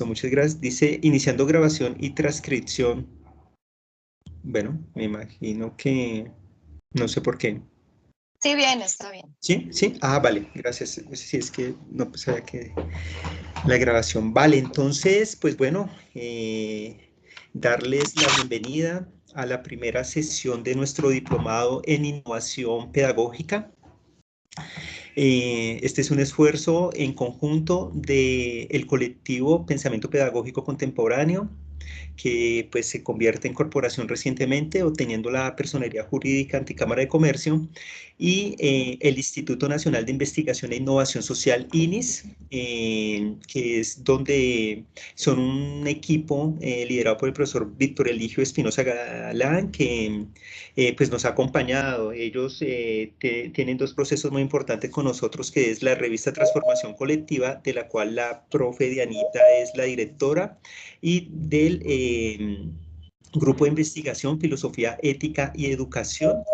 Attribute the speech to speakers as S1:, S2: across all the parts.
S1: Muchas gracias. Dice, iniciando grabación y transcripción. Bueno, me imagino que no sé por qué.
S2: Sí, bien, está bien.
S1: ¿Sí? ¿Sí? Ah, vale, gracias. Sí, es que no pues, sabía que la grabación. Vale, entonces, pues bueno, darles la bienvenida a la primera sesión de nuestro diplomado en innovación pedagógica. Este es un esfuerzo en conjunto del colectivo Pensamiento Pedagógico Contemporáneo, que pues se convierte en corporación recientemente, obteniendo la personería jurídica Anticámara de Comercio, y el Instituto Nacional de Investigación e Innovación Social, INIS, que es donde son un equipo liderado por el profesor Víctor Eligio Espinosa Galán, que pues nos ha acompañado. Ellos tienen dos procesos muy importantes con nosotros, que es la revista Transformación Colectiva, de la cual la profe Dianita es la directora, y del Grupo de Investigación, Filosofía, Ética y Educación,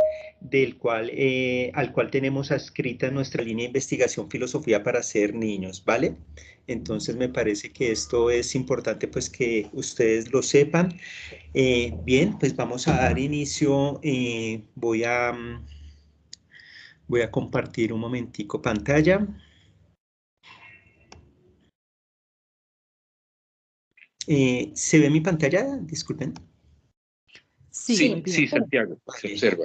S1: al cual tenemos adscrita nuestra línea de investigación Filosofía para ser niños, ¿vale? Entonces me parece que esto es importante pues que ustedes lo sepan. Bien, pues vamos a dar inicio. Voy a compartir un momentico pantalla. ¿Se ve mi pantalla? Disculpen.
S3: Sí, sí, Santiago, se observa.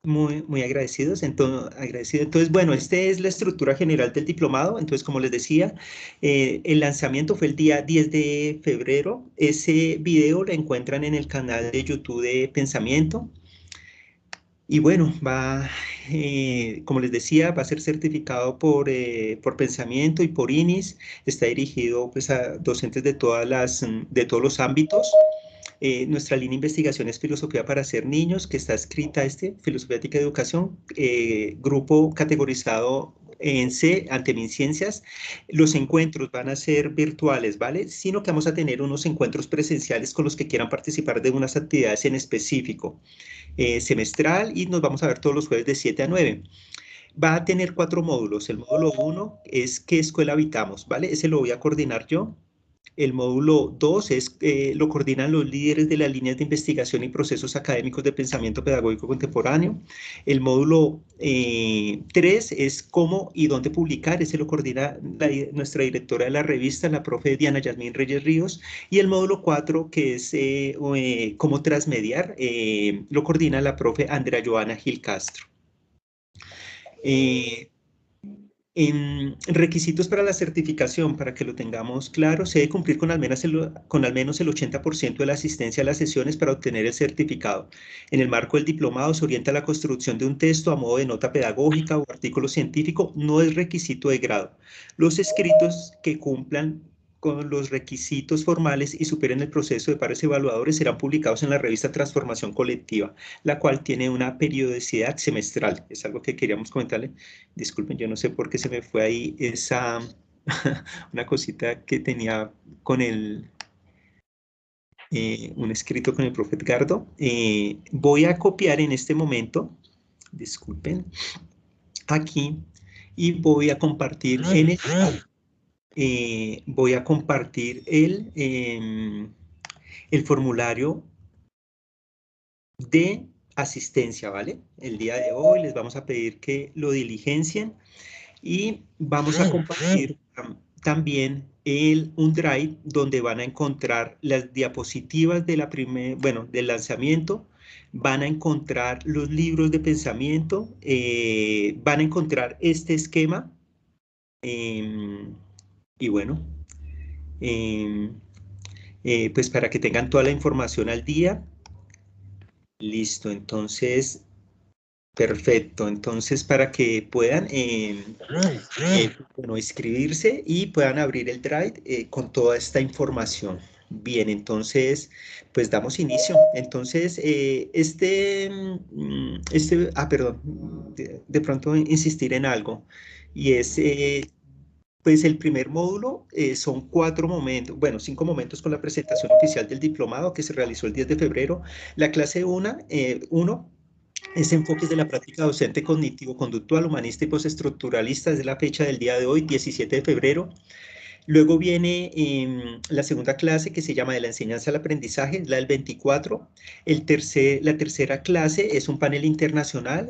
S1: Muy agradecidos. Entonces, bueno, esta es la estructura general del diplomado. Entonces, como les decía, el lanzamiento fue el día 10 de febrero. Ese video lo encuentran en el canal de YouTube de Pensamiento. Y bueno, como les decía, va a ser certificado por Pensamiento y por INIS. Está dirigido pues, a docentes de de todos los ámbitos. Nuestra línea de investigación es Filosofía para ser niños, que está escrita Filosofía Ética de Educación, grupo categorizado en C, ante MinCiencias. Los encuentros van a ser virtuales, ¿vale? Sino que vamos a tener unos encuentros presenciales con los que quieran participar de unas actividades en específico, semestral, y nos vamos a ver todos los jueves de 7 a 9. Va a tener 4 módulos. El módulo 1 es ¿qué escuela habitamos? ¿Vale? Ese lo voy a coordinar yo. El módulo 2 lo coordinan los líderes de las líneas de investigación y procesos académicos de pensamiento pedagógico contemporáneo. El módulo 3 es cómo y dónde publicar. Ese lo coordina nuestra directora de la revista, la profe Diana Yasmín Reyes Ríos. Y el módulo 4, que es cómo transmediar, lo coordina la profe Andrea Joana Gil Castro. En requisitos para la certificación, para que lo tengamos claro, se debe cumplir con al menos el 80% de la asistencia a las sesiones para obtener el certificado. En el marco del diplomado se orienta a la construcción de un texto a modo de nota pedagógica o artículo científico, no es requisito de grado. Los escritos que cumplan con los requisitos formales y superen el proceso de pares evaluadores serán publicados en la revista Transformación Colectiva, la cual tiene una periodicidad semestral. Es algo que queríamos comentarle. Disculpen, yo no sé por qué se me fue ahí una cosita que tenía con un escrito con el profe Edgardo. Voy a copiar en este momento, disculpen, aquí, y voy a compartir voy a compartir el formulario de asistencia, ¿vale? El día de hoy les vamos a pedir que lo diligencien. Y vamos a compartir también un drive donde van a encontrar las diapositivas de del lanzamiento, van a encontrar los libros de pensamiento, van a encontrar este esquema, y bueno, em, pues para que tengan toda la información al día. Listo, entonces perfecto, entonces para que puedan bueno, inscribirse y puedan abrir el Drive con toda esta información. Bien, entonces, pues damos inicio. Entonces, perdón, de pronto insistir en algo, y es, pues el primer módulo son 4 momentos, bueno, 5 momentos con la presentación oficial del diplomado que se realizó el 10 de febrero. La clase 1 es enfoques de la práctica docente cognitivo-conductual, humanista y postestructuralista, desde la fecha del día de hoy, 17 de febrero. Luego viene la segunda clase que se llama de la enseñanza al aprendizaje, es la del 24. La tercera clase es un panel internacional,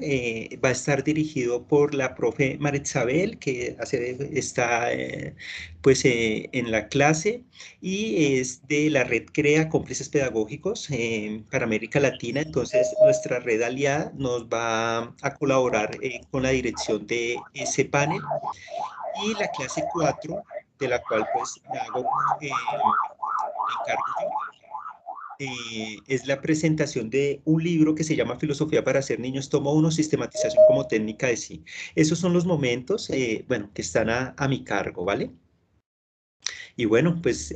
S1: va a estar dirigido por la profe Marisabel, que está pues, en la clase, y es de la red CREA Cómplices Pedagógicos para América Latina. Entonces, nuestra red aliada nos va a colaborar con la dirección de ese panel. Y la clase 4, de la cual pues me hago encargo yo, es la presentación de un libro que se llama Filosofía para ser niños, tomo 1, sistematización como técnica de sí. Esos son los momentos, bueno, que están a mi cargo, ¿vale? Y bueno, pues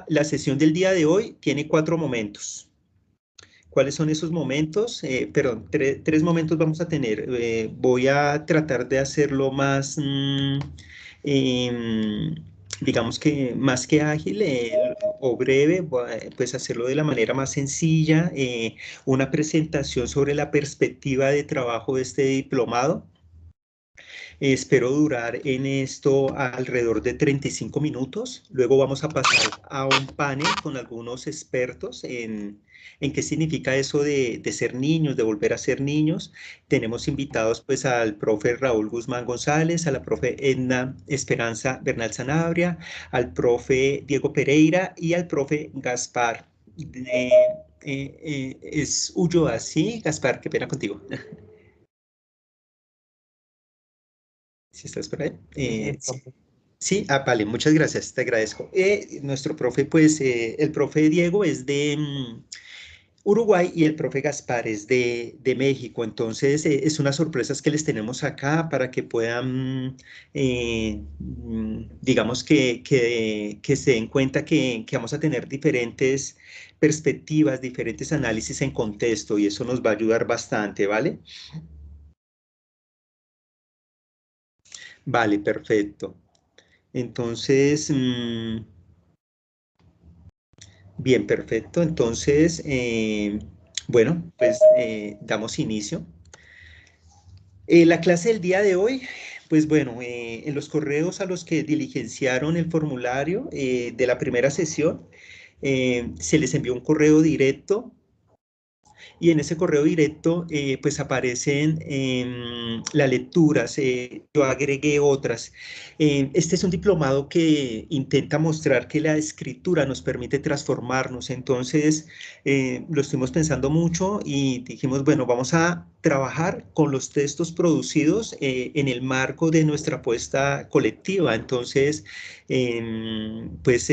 S1: la sesión del día de hoy tiene 4 momentos. ¿Cuáles son esos momentos? Perdón, tres momentos vamos a tener. Voy a tratar de hacerlo más, em, digamos que más que ágil o breve, pues hacerlo de la manera más sencilla. Una presentación sobre la perspectiva de trabajo de este diplomado. Espero durar en esto alrededor de 35 minutos. Luego vamos a pasar a un panel con algunos expertos en qué significa eso de ser niños, de volver a ser niños. Tenemos invitados pues al profe Raúl Guzmán González, a la profe Edna Esperanza Bernal Sanabria, al profe Diego Pereira y al profe Gaspar. Es Ulloa, ¿sí? Gaspar, qué pena contigo. Si estás por ahí. Sí. Sí, vale, muchas gracias, te agradezco. Nuestro profe, pues, el profe Diego es de Uruguay y el profe Gaspar es de México, entonces es unas sorpresas que les tenemos acá para que puedan, digamos que se den cuenta que vamos a tener diferentes perspectivas, diferentes análisis en contexto y eso nos va a ayudar bastante, ¿vale? Vale, perfecto. Entonces, bien, perfecto. Entonces, bueno, pues damos inicio. La clase del día de hoy, pues bueno, en los correos a los que diligenciaron el formulario de la primera sesión, se les envió un correo directo y en ese correo directo pues aparecen las lecturas, yo agregué otras. Este es un diplomado que intenta mostrar que la escritura nos permite transformarnos, entonces lo estuvimos pensando mucho y dijimos, bueno, vamos a trabajar con los textos producidos en el marco de nuestra apuesta colectiva, entonces pues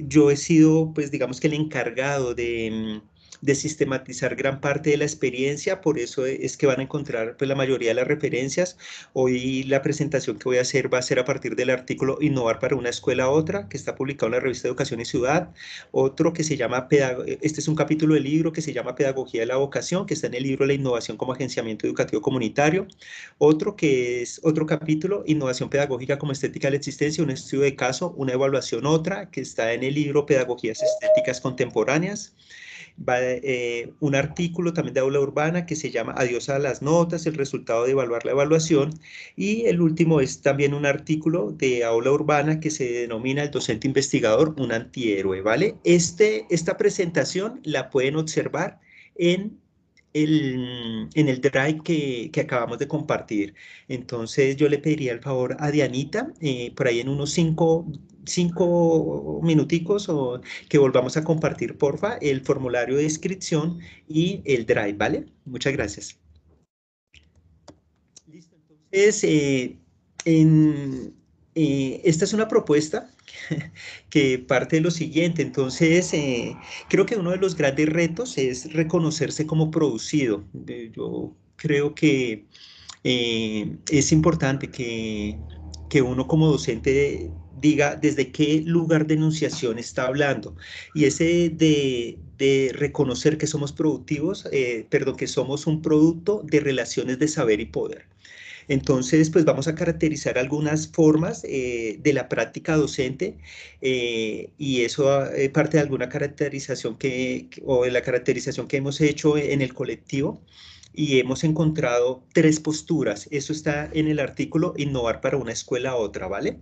S1: yo he sido pues digamos que el encargado de sistematizar gran parte de la experiencia, por eso es que van a encontrar pues, la mayoría de las referencias. Hoy la presentación que voy a hacer va a ser a partir del artículo Innovar para una escuela a otra, que está publicado en la revista Educación y Ciudad, otro que se llama, este es un capítulo del libro que se llama Pedagogía de la Vocación, que está en el libro La Innovación como Agenciamiento Educativo Comunitario, otro que es otro capítulo, Innovación Pedagógica como Estética de la Existencia, un estudio de caso, una evaluación otra, que está en el libro Pedagogías Estéticas Contemporáneas, va un artículo también de aula urbana que se llama Adiós a las notas, el resultado de evaluar la evaluación, y el último es también un artículo de aula urbana que se denomina El docente investigador, un antihéroe, ¿vale? Esta presentación la pueden observar en el drive que acabamos de compartir. Entonces yo le pediría el favor a Dianita, por ahí en unos cinco minuticos o que volvamos a compartir, porfa, el formulario de inscripción y el drive, ¿vale? Muchas gracias. Listo, entonces, esta es una propuesta que parte de lo siguiente. Entonces, creo que uno de los grandes retos es reconocerse como producido. Yo creo que es importante que uno como docente diga desde qué lugar de enunciación está hablando. Y ese de reconocer que somos productivos, perdón, que somos un producto de relaciones de saber y poder. Entonces, pues vamos a caracterizar algunas formas de la práctica docente y eso parte de alguna caracterización o de la caracterización que hemos hecho en el colectivo y hemos encontrado 3 posturas. Eso está en el artículo Innovar para una escuela a otra, ¿vale?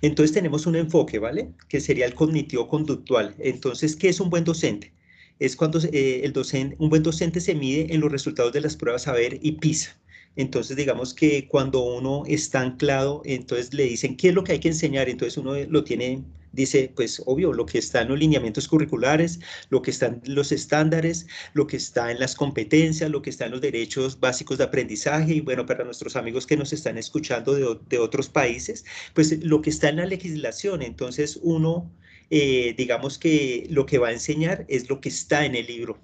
S1: Entonces tenemos un enfoque, ¿vale? Que sería el cognitivo-conductual. Entonces, ¿qué es un buen docente? Es cuando un buen docente se mide en los resultados de las pruebas saber y PISA. Entonces, digamos que cuando uno está anclado, entonces le dicen qué es lo que hay que enseñar, entonces uno lo tiene, dice, pues obvio, lo que está en los lineamientos curriculares, lo que está en los estándares, lo que está en las competencias, lo que está en los derechos básicos de aprendizaje, y bueno, para nuestros amigos que nos están escuchando de otros países, pues lo que está en la legislación. Entonces uno, digamos que lo que va a enseñar es lo que está en el libro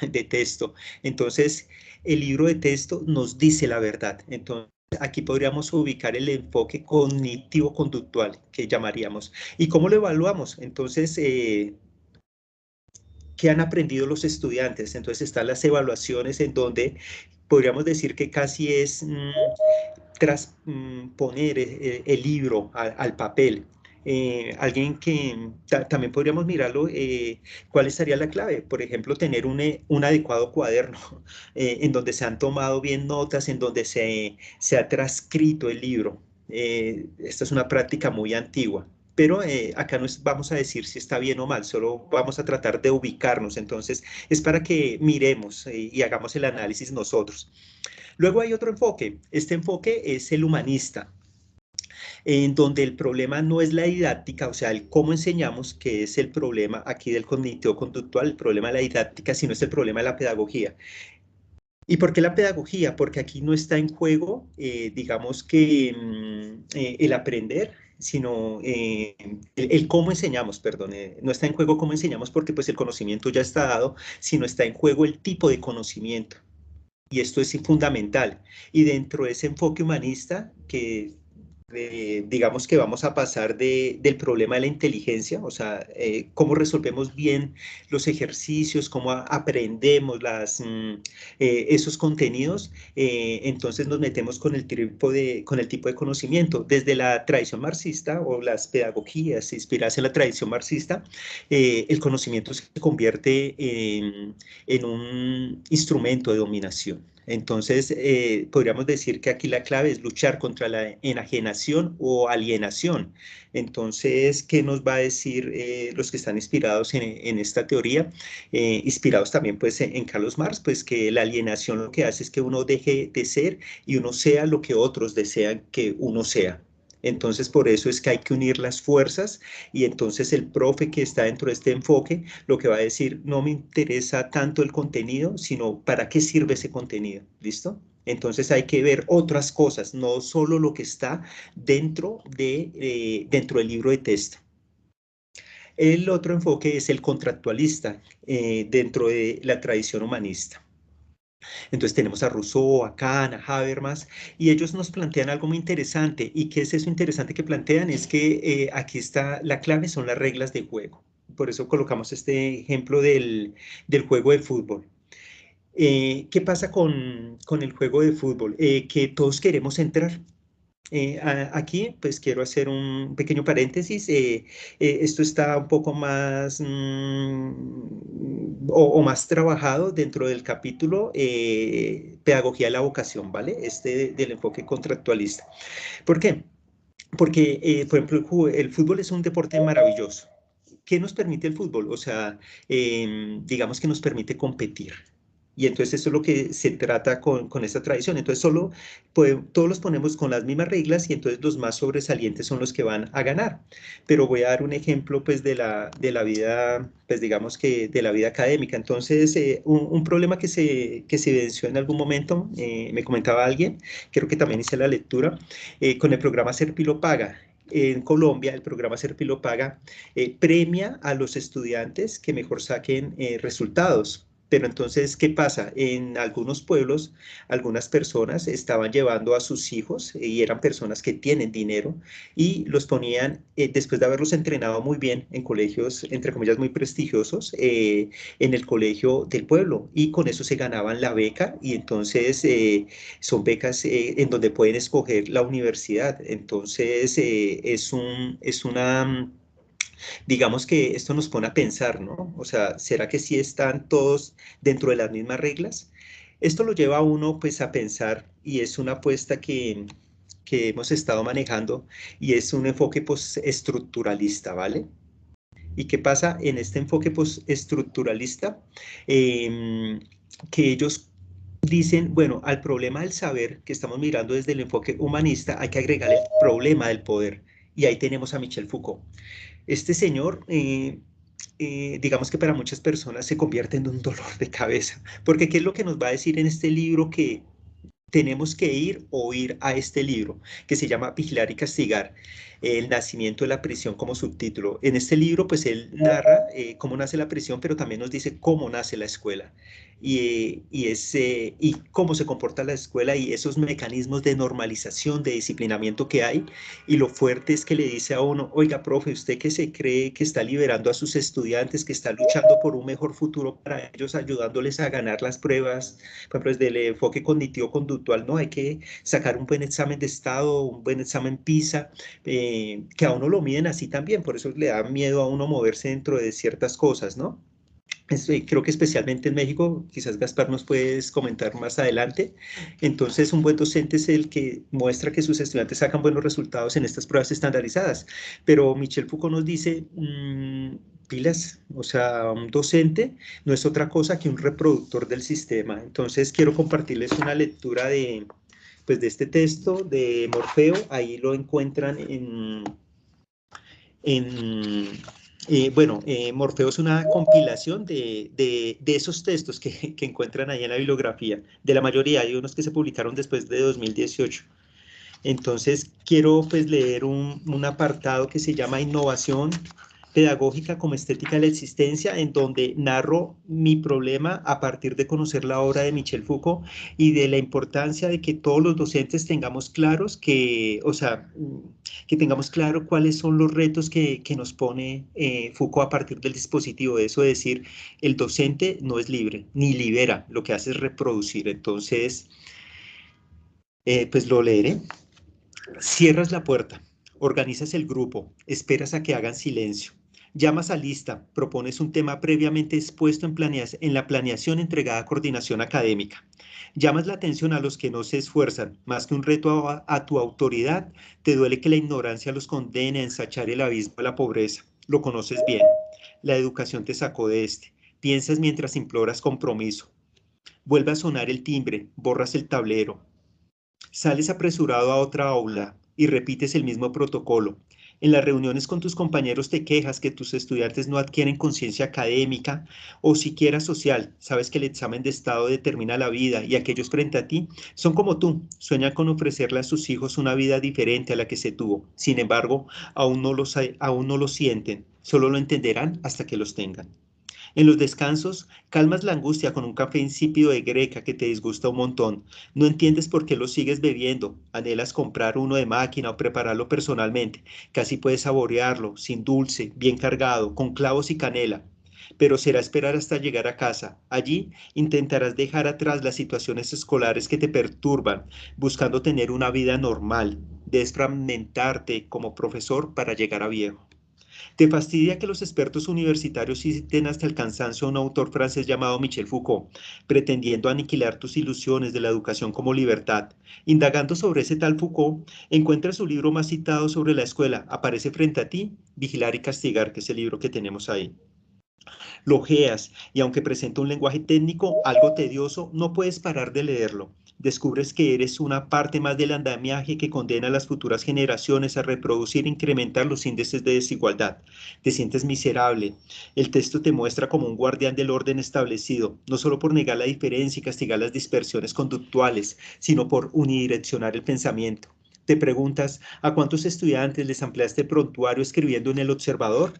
S1: de texto. Entonces, el libro de texto nos dice la verdad. Entonces, aquí podríamos ubicar el enfoque cognitivo-conductual que llamaríamos. ¿Y cómo lo evaluamos? Entonces, ¿qué han aprendido los estudiantes? Entonces, están las evaluaciones en donde podríamos decir que casi es tras poner el libro al papel. Alguien que también podríamos mirarlo, ¿cuál estaría la clave? Por ejemplo, tener un adecuado cuaderno en donde se han tomado bien notas, en donde se ha transcrito el libro. Esta es una práctica muy antigua. Pero acá no vamos a decir si está bien o mal, solo vamos a tratar de ubicarnos. Entonces, es para que miremos y hagamos el análisis nosotros. Luego hay otro enfoque. Este enfoque es el humanista, en donde el problema no es la didáctica, o sea, el cómo enseñamos, que es el problema aquí del cognitivo-conductual, el problema de la didáctica, sino es el problema de la pedagogía. ¿Y por qué la pedagogía? Porque aquí no está en juego, digamos que el aprender, sino el cómo enseñamos, perdón, no está en juego cómo enseñamos porque pues el conocimiento ya está dado, sino está en juego el tipo de conocimiento. Y esto es fundamental. Y dentro de ese enfoque humanista, que digamos que vamos a pasar del problema de la inteligencia, o sea, cómo resolvemos bien los ejercicios, cómo aprendemos esos contenidos, entonces nos metemos con el tipo de conocimiento. Desde la tradición marxista o las pedagogías inspiradas en la tradición marxista, el conocimiento se convierte en un instrumento de dominación. Entonces, podríamos decir que aquí la clave es luchar contra la enajenación o alienación. Entonces, ¿qué nos va a decir los que están inspirados en esta teoría? Inspirados también pues en Carlos Marx, pues que la alienación lo que hace es que uno deje de ser y uno sea lo que otros desean que uno sea. Entonces, por eso es que hay que unir las fuerzas y entonces el profe que está dentro de este enfoque lo que va a decir, no me interesa tanto el contenido, sino para qué sirve ese contenido, ¿listo? Entonces hay que ver otras cosas, no solo lo que está dentro del libro de texto. El otro enfoque es el contractualista dentro de la tradición humanista. Entonces tenemos a Rousseau, a Kant, a Habermas, y ellos nos plantean algo muy interesante. ¿Y qué es eso interesante que plantean? Es que aquí está la clave, son las reglas de juego. Por eso colocamos este ejemplo del juego de fútbol. ¿Qué pasa con el juego de fútbol? Que todos queremos entrar. Aquí, pues quiero hacer un pequeño paréntesis. Esto está un poco más o más trabajado dentro del capítulo Pedagogía de la vocación, ¿vale? Del enfoque contractualista. ¿Por qué? Porque, por ejemplo, el fútbol es un deporte maravilloso. ¿Qué nos permite el fútbol? O sea, digamos que nos permite competir. Y entonces eso es lo que se trata con esta tradición. Entonces todos los ponemos con las mismas reglas y entonces los más sobresalientes son los que van a ganar. Pero voy a dar un ejemplo pues de la vida, pues digamos que de la vida académica. Entonces un problema que se evidenció en algún momento, me comentaba alguien, creo que también hice la lectura, con el programa Serpilo Paga. En Colombia, el programa Serpilo Paga premia a los estudiantes que mejor saquen resultados. Pero entonces, ¿qué pasa? En algunos pueblos, algunas personas estaban llevando a sus hijos y eran personas que tienen dinero y los ponían, después de haberlos entrenado muy bien en colegios, entre comillas, muy prestigiosos, en el colegio del pueblo y con eso se ganaban la beca y entonces son becas en donde pueden escoger la universidad. Entonces, es una digamos que esto nos pone a pensar, ¿no? O sea, ¿será que sí están todos dentro de las mismas reglas? Esto lo lleva a uno pues a pensar y es una apuesta que hemos estado manejando y es un enfoque postestructuralista, ¿vale? ¿Y qué pasa en este enfoque postestructuralista? Que ellos dicen, bueno, al problema del saber que estamos mirando desde el enfoque humanista hay que agregar el problema del poder. Y ahí tenemos a Michel Foucault. Este señor, digamos que para muchas personas se convierte en un dolor de cabeza, porque ¿qué es lo que nos va a decir en este libro que tenemos que ir o ir a este libro que se llama Vigilar y Castigar, el nacimiento de la prisión como subtítulo? En este libro, pues él narra cómo nace la prisión, pero también nos dice cómo nace la escuela y cómo se comporta la escuela y esos mecanismos de normalización, de disciplinamiento que hay. Y lo fuerte es que le dice a uno, oiga, profe, usted que se cree que está liberando a sus estudiantes, que está luchando por un mejor futuro para ellos, ayudándoles a ganar las pruebas, por ejemplo, desde el enfoque cognitivo-conductual, ¿no? Hay que sacar un buen examen de estado, un buen examen PISA, que a uno lo miden así también, por eso le da miedo a uno moverse dentro de ciertas cosas, ¿no? Creo que especialmente en México, quizás Gaspar nos puedes comentar más adelante. Entonces, un buen docente es el que muestra que sus estudiantes sacan buenos resultados en estas pruebas estandarizadas. Pero Michel Foucault nos dice, pilas, o sea, un docente no es otra cosa que un reproductor del sistema. Entonces, quiero compartirles una lectura pues, de este texto de Morfeo. Ahí lo encuentran Morfeo es una compilación de esos textos que encuentran ahí en la bibliografía. De la mayoría, hay unos que se publicaron después de 2018. Entonces, quiero pues leer un apartado que se llama Innovación pedagógica como estética de la existencia, en donde narro mi problema a partir de conocer la obra de Michel Foucault y de la importancia de que todos los docentes tengamos claros que tengamos claro cuáles son los retos que nos pone Foucault a partir del dispositivo. De eso, decir, el docente no es libre, ni libera, lo que hace es reproducir. Entonces, pues lo leeré. Cierras la puerta, organizas el grupo, esperas a que hagan silencio. Llamas a lista, propones un tema previamente expuesto en la planeación entregada a coordinación académica. Llamas la atención a los que no se esfuerzan, más que un reto a tu autoridad, te duele que la ignorancia los condene a ensachar el abismo de la pobreza. Lo conoces bien. La educación te sacó de este. Piensas mientras imploras compromiso. Vuelve a sonar el timbre, borras el tablero. Sales apresurado a otra aula y repites el mismo protocolo. En las reuniones con tus compañeros te quejas que tus estudiantes no adquieren conciencia académica o siquiera social. Sabes que el examen de estado determina la vida y aquellos frente a ti son como tú. Sueñan con ofrecerle a sus hijos una vida diferente a la que se tuvo. Sin embargo, aún no lo sienten. Solo lo entenderán hasta que los tengan. En los descansos, calmas la angustia con un café insípido de greca que te disgusta un montón. No entiendes por qué lo sigues bebiendo. Anhelas comprar uno de máquina o prepararlo personalmente. Casi puedes saborearlo, sin dulce, bien cargado, con clavos y canela. Pero será esperar hasta llegar a casa. Allí intentarás dejar atrás las situaciones escolares que te perturban, buscando tener una vida normal, desfragmentarte como profesor para llegar a viejo. ¿Te fastidia que los expertos universitarios citen hasta el cansancio a un autor francés llamado Michel Foucault, pretendiendo aniquilar tus ilusiones de la educación como libertad? Indagando sobre ese tal Foucault, encuentras su libro más citado sobre la escuela. Aparece frente a ti, Vigilar y Castigar, que es el libro que tenemos ahí. Lo ojeas y aunque presenta un lenguaje técnico algo tedioso, no puedes parar de leerlo. Descubres que eres una parte más del andamiaje que condena a las futuras generaciones a reproducir e incrementar los índices de desigualdad. Te sientes miserable. El texto te muestra como un guardián del orden establecido, no solo por negar la diferencia y castigar las dispersiones conductuales, sino por unidireccionar el pensamiento. Te preguntas, ¿a cuántos estudiantes les ampliaste el prontuario escribiendo en El Observador?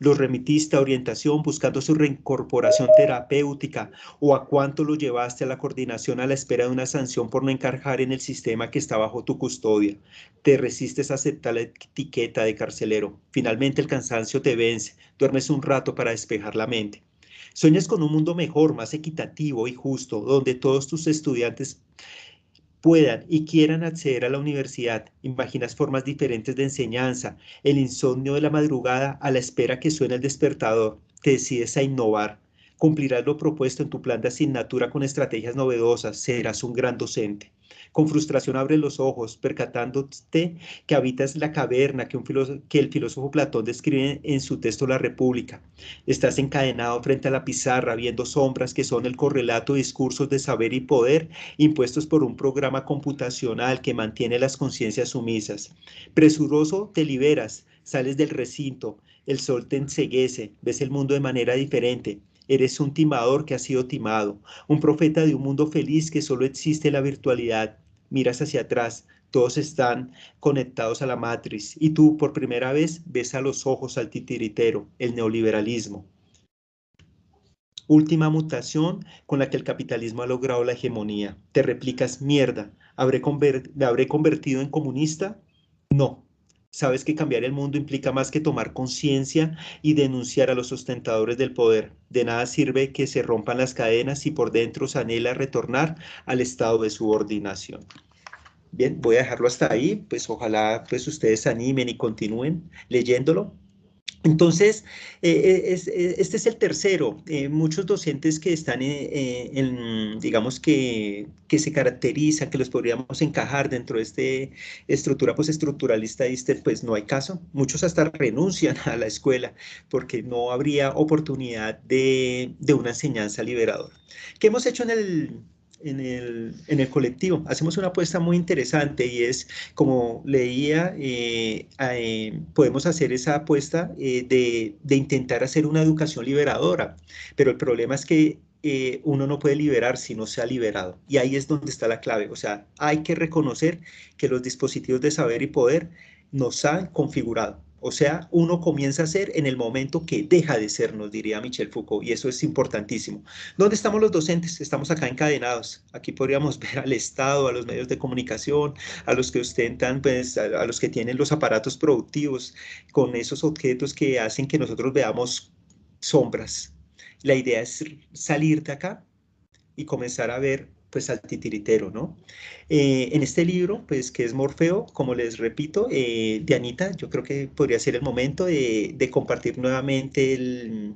S1: ¿Los remitiste a orientación buscando su reincorporación terapéutica o a cuánto lo llevaste a la coordinación a la espera de una sanción por no encajar en el sistema que está bajo tu custodia? Te resistes a aceptar la etiqueta de carcelero. Finalmente el cansancio te vence, duermes un rato para despejar la mente. Sueñas con un mundo mejor, más equitativo y justo, donde todos tus estudiantes puedan y quieran acceder a la universidad. Imaginas formas diferentes de enseñanza, el insomnio de la madrugada a la espera que suene el despertador. Te decides a innovar. Cumplirás lo propuesto en tu plan de asignatura con estrategias novedosas, serás un gran docente. Con frustración abres los ojos, percatándote que habitas la caverna que el filósofo Platón describe en su texto La República. Estás encadenado frente a la pizarra, viendo sombras que son el correlato de discursos de saber y poder impuestos por un programa computacional que mantiene las conciencias sumisas. Presuroso te liberas, sales del recinto, el sol te enceguece, ves el mundo de manera diferente. Eres un timador que ha sido timado, un profeta de un mundo feliz que solo existe en la virtualidad. Miras hacia atrás, todos están conectados a la matriz y tú por primera vez ves a los ojos al titiritero, el neoliberalismo. Última mutación con la que el capitalismo ha logrado la hegemonía. Te replicas, mierda, ¿me habré convertido en comunista? No. Sabes que cambiar el mundo implica más que tomar conciencia y denunciar a los sustentadores del poder. De nada sirve que se rompan las cadenas si por dentro se anhela retornar al estado de subordinación. Bien, voy a dejarlo hasta ahí, pues ojalá pues ustedes se animen y continúen leyéndolo. Entonces, este es el tercero. Muchos docentes que están digamos que se caracterizan, que los podríamos encajar dentro de esta estructura postestructuralista, pues no hay caso. Muchos hasta renuncian a la escuela porque no habría oportunidad de una enseñanza liberadora. ¿Qué hemos hecho en el colectivo? Hacemos una apuesta muy interesante y es, como leía, podemos hacer esa apuesta de intentar hacer una educación liberadora, pero el problema es que uno no puede liberar si no se ha liberado, y ahí es donde está la clave. O sea, hay que reconocer que los dispositivos de saber y poder nos han configurado. O sea, uno comienza a ser en el momento que deja de ser, nos diría Michel Foucault, y eso es importantísimo. ¿Dónde estamos los docentes? Estamos acá encadenados. Aquí podríamos ver al Estado, a los medios de comunicación, a los que ostentan, pues, a los que tienen los aparatos productivos, con esos objetos que hacen que nosotros veamos sombras. La idea es salir de acá y comenzar a ver pues al titiritero, ¿no? En este libro, pues que es Morfeo, como les repito, Dianita, yo creo que podría ser el momento de compartir nuevamente el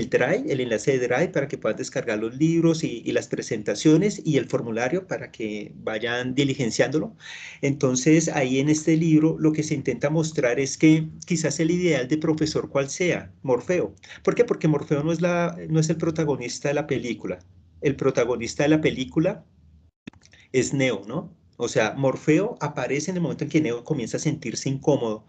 S1: Drive, el enlace de Drive para que puedan descargar los libros y las presentaciones y el formulario para que vayan diligenciándolo. Entonces, ahí en este libro lo que se intenta mostrar es que quizás el ideal de profesor cual sea, Morfeo. ¿Por qué? Porque Morfeo no es el protagonista de la película. El protagonista de la película es Neo, ¿no? O sea, Morfeo aparece en el momento en que Neo comienza a sentirse incómodo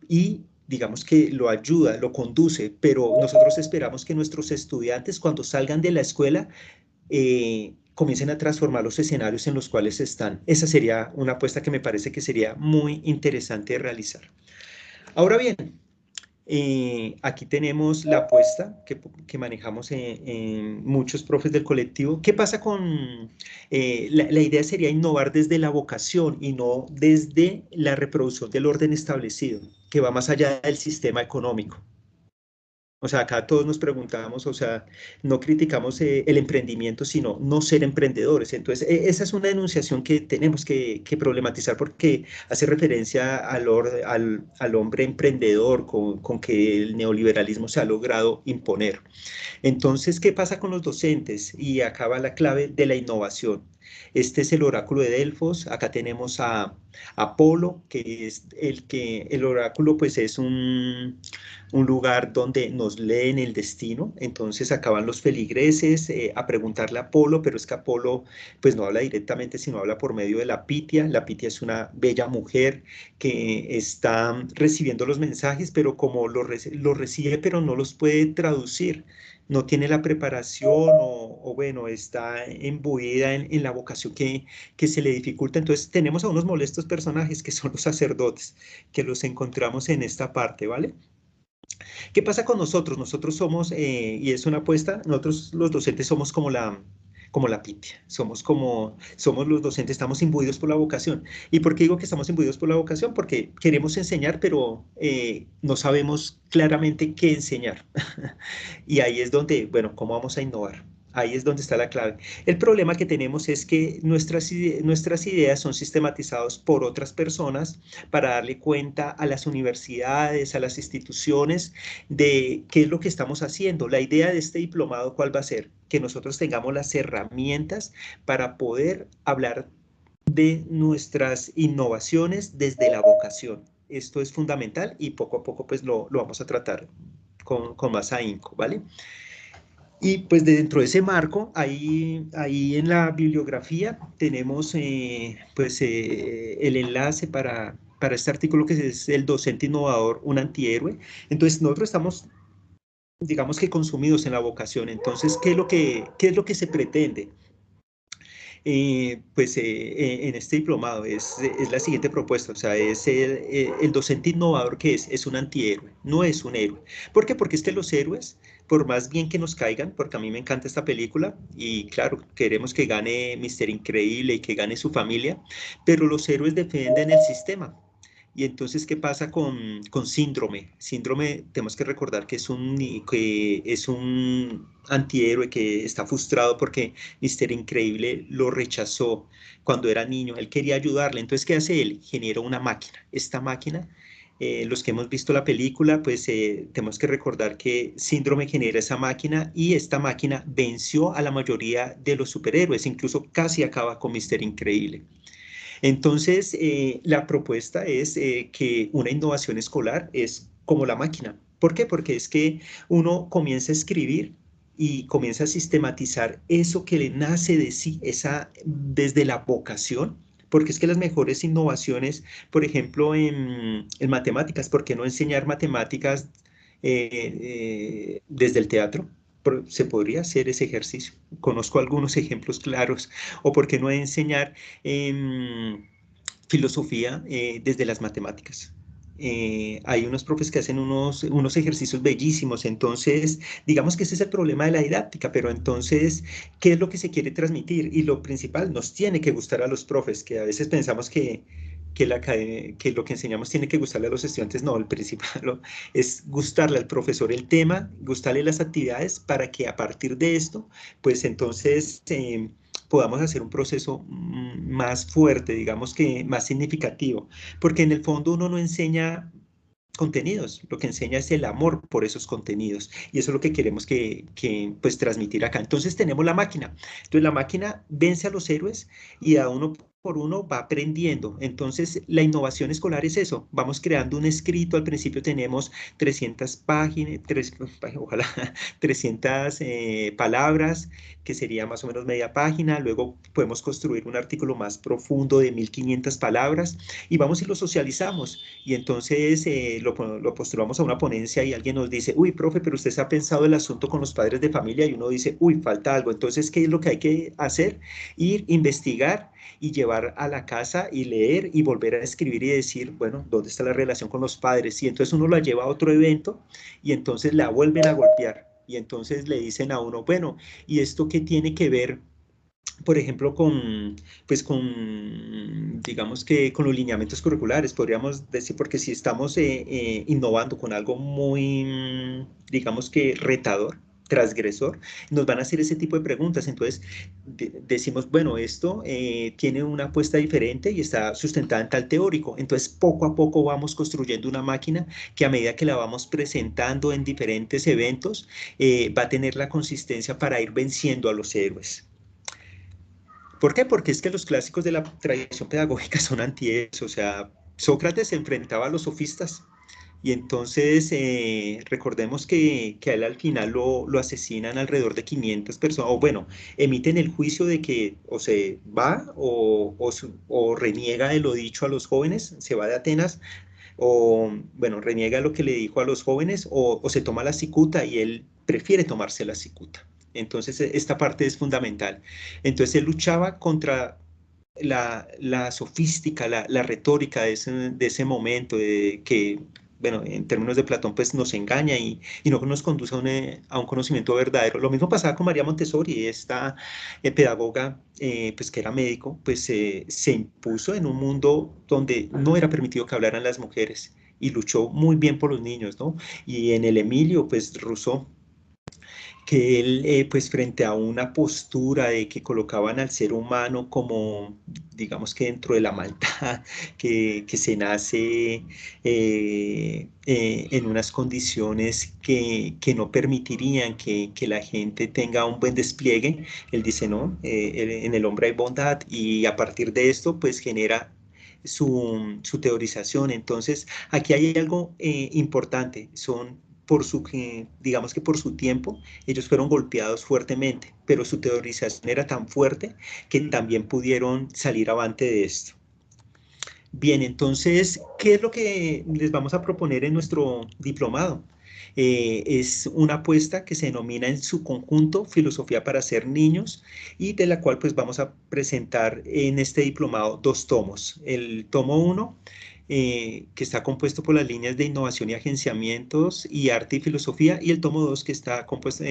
S1: y digamos que lo ayuda, lo conduce, pero nosotros esperamos que nuestros estudiantes cuando salgan de la escuela comiencen a transformar los escenarios en los cuales están. Esa sería una apuesta que me parece que sería muy interesante realizar. Ahora bien, aquí tenemos la apuesta que manejamos en muchos profes del colectivo. ¿Qué pasa con...? La idea sería innovar desde la vocación y no desde la reproducción del orden establecido, que va más allá del sistema económico. O sea, acá todos nos preguntamos, o sea, no criticamos el emprendimiento, sino no ser emprendedores. Entonces, esa es una denunciación que tenemos que problematizar porque hace referencia al hombre emprendedor con que el neoliberalismo se ha logrado imponer. Entonces, ¿qué pasa con los docentes? Y acá va la clave de la innovación. Este es el oráculo de Delfos. Acá tenemos a Apolo, que es el oráculo pues es un lugar donde nos leen el destino. Entonces acaban los feligreses a preguntarle a Apolo, pero es que Apolo pues no habla directamente, sino habla por medio de la Pitia. La Pitia es una bella mujer que está recibiendo los mensajes, pero como los recibe, pero no los puede traducir. No tiene la preparación o bueno, está imbuida en la vocación que se le dificulta. Entonces tenemos a unos molestos personajes que son los sacerdotes, que los encontramos en esta parte, ¿vale? ¿Qué pasa con nosotros? Nosotros somos, y es una apuesta, nosotros los docentes somos como la Pitia, somos los docentes, estamos imbuidos por la vocación. ¿Y por qué digo que estamos imbuidos por la vocación? Porque queremos enseñar, pero no sabemos claramente qué enseñar. Y ahí es donde, bueno, ¿cómo vamos a innovar? Ahí es donde está la clave. El problema que tenemos es que nuestras ideas son sistematizadas por otras personas para darle cuenta a las universidades, a las instituciones de qué es lo que estamos haciendo. La idea de este diplomado, ¿cuál va a ser? Que nosotros tengamos las herramientas para poder hablar de nuestras innovaciones desde la vocación. Esto es fundamental y poco a poco pues lo vamos a tratar con más ahínco, ¿vale? Y pues dentro de ese marco, ahí en la bibliografía tenemos el enlace para este artículo que es el docente innovador, un antihéroe. Entonces nosotros estamos, digamos que consumidos en la vocación. Entonces, qué es lo que se pretende? En este diplomado es la siguiente propuesta, o sea, es el docente innovador que es un antihéroe, no es un héroe. ¿Por qué? Porque es que los héroes, por más bien que nos caigan, porque a mí me encanta esta película y claro, queremos que gane Mister Increíble y que gane su familia, pero los héroes defienden el sistema. Y entonces, ¿qué pasa con Síndrome? Síndrome, tenemos que recordar que es un antihéroe que está frustrado porque Mister Increíble lo rechazó cuando era niño. Él quería ayudarle. Entonces, ¿qué hace él? Genera una máquina. Esta máquina, los que hemos visto la película, pues tenemos que recordar que Síndrome genera esa máquina y esta máquina venció a la mayoría de los superhéroes, incluso casi acaba con Mister Increíble. Entonces, la propuesta es que una innovación escolar es como la máquina. ¿Por qué? Porque es que uno comienza a escribir y comienza a sistematizar eso que le nace de sí, desde la vocación. Porque es que las mejores innovaciones, por ejemplo, en matemáticas, ¿por qué no enseñar matemáticas desde el teatro? Se podría hacer ese ejercicio. Conozco algunos ejemplos claros. O por qué no enseñar filosofía desde las matemáticas. Hay unos profes que hacen unos ejercicios bellísimos, entonces digamos que ese es el problema de la didáctica, pero entonces, ¿qué es lo que se quiere transmitir? Y lo principal, nos tiene que gustar a los profes, que a veces pensamos que lo que enseñamos tiene que gustarle a los estudiantes, no, el principal es gustarle al profesor el tema, gustarle las actividades para que a partir de esto, pues entonces podamos hacer un proceso más fuerte, digamos que más significativo, porque en el fondo uno no enseña contenidos, lo que enseña es el amor por esos contenidos y eso es lo que queremos pues transmitir acá. Entonces tenemos la máquina, entonces la máquina vence a los héroes y a uno por uno va aprendiendo. Entonces la innovación escolar es eso, vamos creando un escrito, al principio tenemos 300 páginas, ojalá 300 palabras, que sería más o menos media página, luego podemos construir un artículo más profundo de 1500 palabras y vamos y lo socializamos. Y entonces lo postulamos a una ponencia y alguien nos dice, uy, profe, pero usted se ha pensado el asunto con los padres de familia y uno dice, uy, falta algo. Entonces, ¿qué es lo que hay que hacer? Ir, investigar y llevar a la casa y leer y volver a escribir y decir, bueno, ¿dónde está la relación con los padres? Y entonces uno la lleva a otro evento y entonces la vuelven a golpear. Y entonces le dicen a uno, bueno, ¿y esto qué tiene que ver? Por ejemplo, digamos que con los lineamientos curriculares, podríamos decir, porque si estamos innovando con algo muy, digamos que retador, transgresor, nos van a hacer ese tipo de preguntas. Entonces, decimos, bueno, esto tiene una apuesta diferente y está sustentada en tal teórico. Entonces, poco a poco vamos construyendo una máquina que a medida que la vamos presentando en diferentes eventos, va a tener la consistencia para ir venciendo a los héroes. ¿Por qué? Porque es que los clásicos de la tradición pedagógica son anti-eso, o sea, Sócrates se enfrentaba a los sofistas y entonces recordemos que a él al final lo asesinan alrededor de 500 personas, o bueno, emiten el juicio de que o se va o reniega de lo dicho a los jóvenes, se va de Atenas, o bueno, reniega lo que le dijo a los jóvenes o se toma la cicuta y él prefiere tomarse la cicuta. Entonces, esta parte es fundamental. Entonces, él luchaba contra la sofística, la retórica de ese momento, de que, bueno, en términos de Platón, pues nos engaña y no nos conduce a un conocimiento verdadero. Lo mismo pasaba con María Montessori, esta pedagoga, pues que era médico, pues se impuso en un mundo donde no era permitido que hablaran las mujeres y luchó muy bien por los niños, ¿no? Y en el Emilio, pues Rousseau que él, pues frente a una postura de que colocaban al ser humano como, digamos que dentro de la maldad, que se nace en unas condiciones que no permitirían que la gente tenga un buen despliegue, él dice, no, en el hombre hay bondad y a partir de esto, pues genera su teorización. Entonces, aquí hay algo importante, digamos que por su tiempo, ellos fueron golpeados fuertemente, pero su teorización era tan fuerte que también pudieron salir avante de esto. Bien, entonces, ¿qué es lo que les vamos a proponer en nuestro diplomado? Es una apuesta que se denomina en su conjunto Filosofía para ser niños y de la cual pues vamos a presentar en este diplomado 2 tomos. El tomo 1, que está compuesto por las líneas de innovación y agenciamientos y arte y filosofía, y el tomo 2 que está compuesto,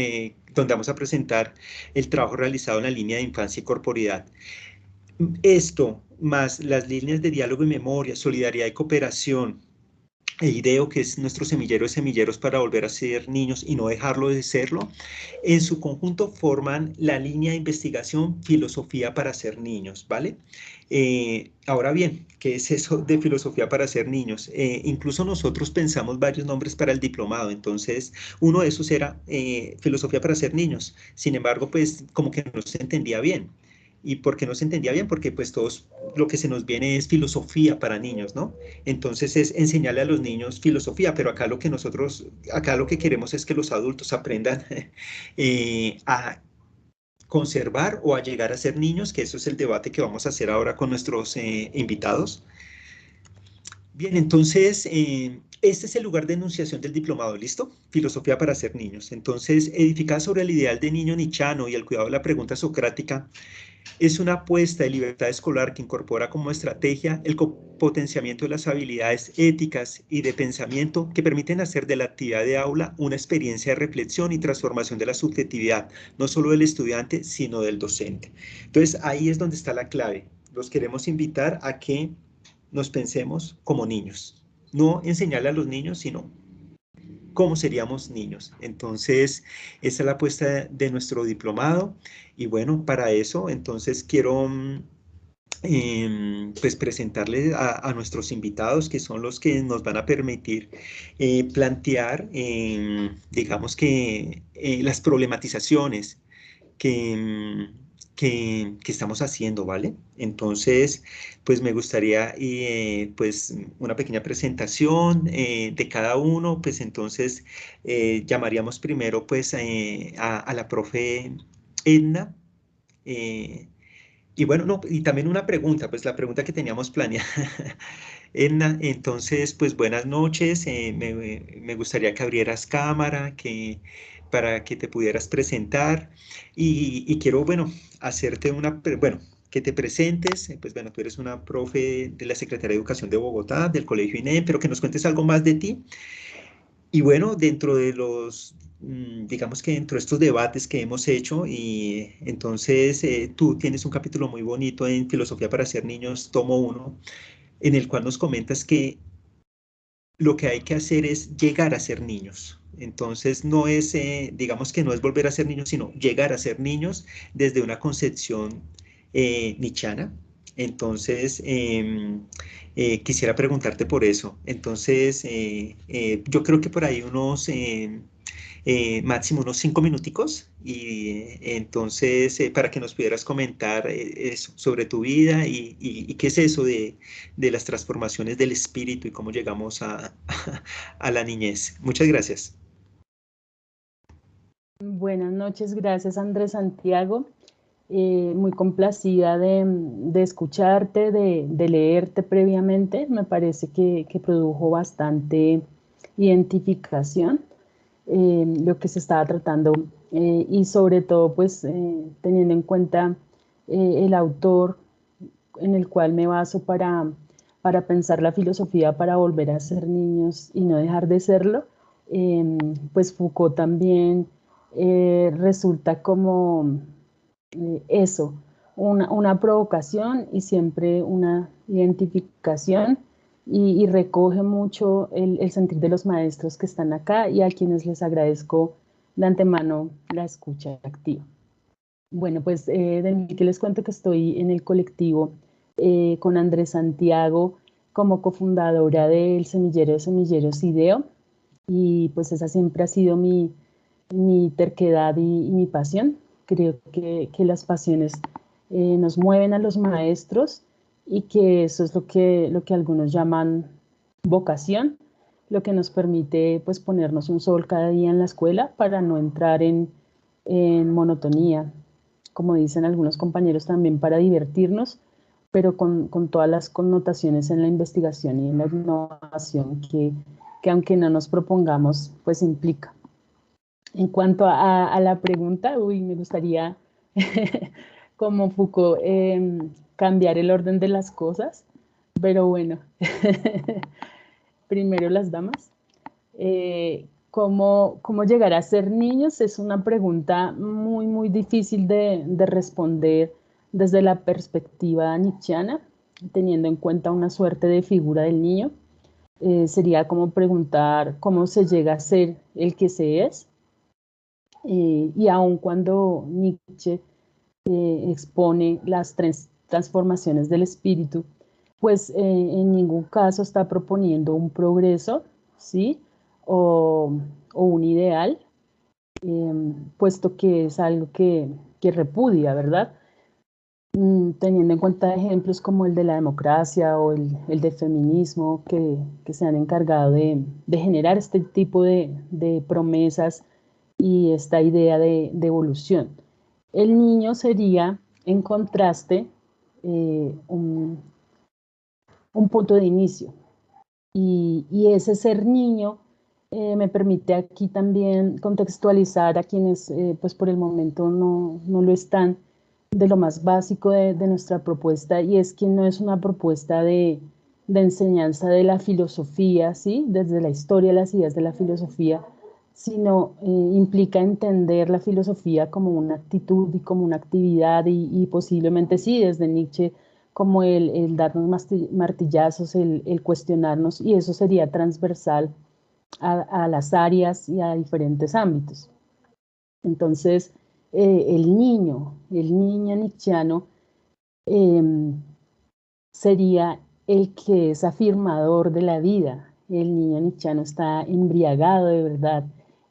S1: donde vamos a presentar el trabajo realizado en la línea de infancia y corporidad. Esto, más las líneas de diálogo y memoria, solidaridad y cooperación, e IDEO, que es nuestro semillero de semilleros para volver a ser niños y no dejarlo de serlo, en su conjunto forman la línea de investigación Filosofía para ser niños, ¿vale? Ahora bien, ¿qué es eso de filosofía para ser niños? Incluso nosotros pensamos varios nombres para el diplomado, entonces uno de esos era filosofía para ser niños, sin embargo, pues como que no se entendía bien. ¿Y por qué no se entendía bien? Porque pues todos lo que se nos viene es filosofía para niños, ¿no? Entonces es enseñarle a los niños filosofía, pero acá lo que queremos es que los adultos aprendan a conservar o a llegar a ser niños, que eso es el debate que vamos a hacer ahora con nuestros invitados. Bien, entonces, este es el lugar de enunciación del diplomado, ¿listo? Filosofía para ser niños. Entonces, edificada sobre el ideal de niño nichano y el cuidado de la pregunta socrática, es una apuesta de libertad escolar que incorpora como estrategia el potenciamiento de las habilidades éticas y de pensamiento que permiten hacer de la actividad de aula una experiencia de reflexión y transformación de la subjetividad, no solo del estudiante, sino del docente. Entonces, ahí es donde está la clave. Los queremos invitar a que nos pensemos como niños. No enseñarle a los niños, sino cómo seríamos niños. Entonces, esa es la apuesta de nuestro diplomado. Y bueno, para eso, entonces quiero pues presentarles a nuestros invitados, que son los que nos van a permitir plantear, digamos que las problematizaciones que, que estamos haciendo, ¿vale? Entonces, pues me gustaría, pues, una pequeña presentación de cada uno, pues entonces llamaríamos primero, pues, a la profe Edna, y bueno, no, y también una pregunta, pues la pregunta que teníamos planeada. Edna, entonces, pues buenas noches. Me gustaría que abrieras cámara, para que te pudieras presentar. Y quiero, bueno, hacerte bueno, que te presentes. Pues bueno, tú eres una profe de la Secretaría de Educación de Bogotá, del Colegio INEM, pero que nos cuentes algo más de ti. Y bueno, dentro de digamos que dentro de estos debates que hemos hecho, y entonces tú tienes un capítulo muy bonito en Filosofía para ser niños, tomo 1, en el cual nos comentas que lo que hay que hacer es llegar a ser niños. Entonces, no es, digamos que no es volver a ser niños, sino llegar a ser niños desde una concepción nichana. Entonces, quisiera preguntarte por eso. Entonces, yo creo que por ahí máximo unos 5 minuticos, y entonces para que nos pudieras comentar eso, sobre tu vida y qué es eso de las transformaciones del espíritu y cómo llegamos a la niñez. Muchas gracias.
S4: Buenas noches, gracias Andrés Santiago. Muy complacida de escucharte, de leerte previamente. Me parece que produjo bastante identificación lo que se estaba tratando y sobre todo pues teniendo en cuenta el autor en el cual me baso para pensar la filosofía para volver a ser niños y no dejar de serlo, pues Foucault también resulta como eso, una provocación y siempre una identificación y recoge mucho el sentir de los maestros que están acá y a quienes les agradezco de antemano la escucha activa. Bueno, pues de mí que les cuento que estoy en el colectivo con Andrés Santiago como cofundadora del Semillero de Semilleros IDEO, y pues esa siempre ha sido mi terquedad y mi pasión. Creo que las pasiones nos mueven a los maestros y que eso es lo que algunos llaman vocación, lo que nos permite pues ponernos un sol cada día en la escuela para no entrar en monotonía, como dicen algunos compañeros, también para divertirnos, pero con todas las connotaciones en la investigación y en la innovación que aunque no nos propongamos, pues implica. En cuanto a la pregunta, me gustaría, como Foucault, cambiar el orden de las cosas, pero bueno, primero las damas. ¿Cómo llegar a ser niños? Es una pregunta muy, muy difícil de responder desde la perspectiva nietzscheana, teniendo en cuenta una suerte de figura del niño. Sería como preguntar cómo se llega a ser el que se es. Y aun cuando Nietzsche expone las transformaciones del espíritu, pues en ningún caso está proponiendo un progreso, ¿sí? O un ideal, puesto que es algo que repudia, ¿verdad? Teniendo en cuenta ejemplos como el de la democracia o el del feminismo que se han encargado de generar este tipo de promesas y esta idea de evolución. El niño sería, en contraste, un punto de inicio. Y ese ser niño me permite aquí también contextualizar a quienes pues por el momento no lo están, de lo más básico de nuestra propuesta, y es que no es una propuesta de enseñanza de la filosofía, ¿sí? Desde la historia de las ideas de la filosofía, sino implica entender la filosofía como una actitud y como una actividad y posiblemente sí, desde Nietzsche, como el darnos martillazos, el cuestionarnos, y eso sería transversal a las áreas y a diferentes ámbitos. Entonces, el niño nietzscheano sería el que es afirmador de la vida. El niño nietzscheano está embriagado de verdad.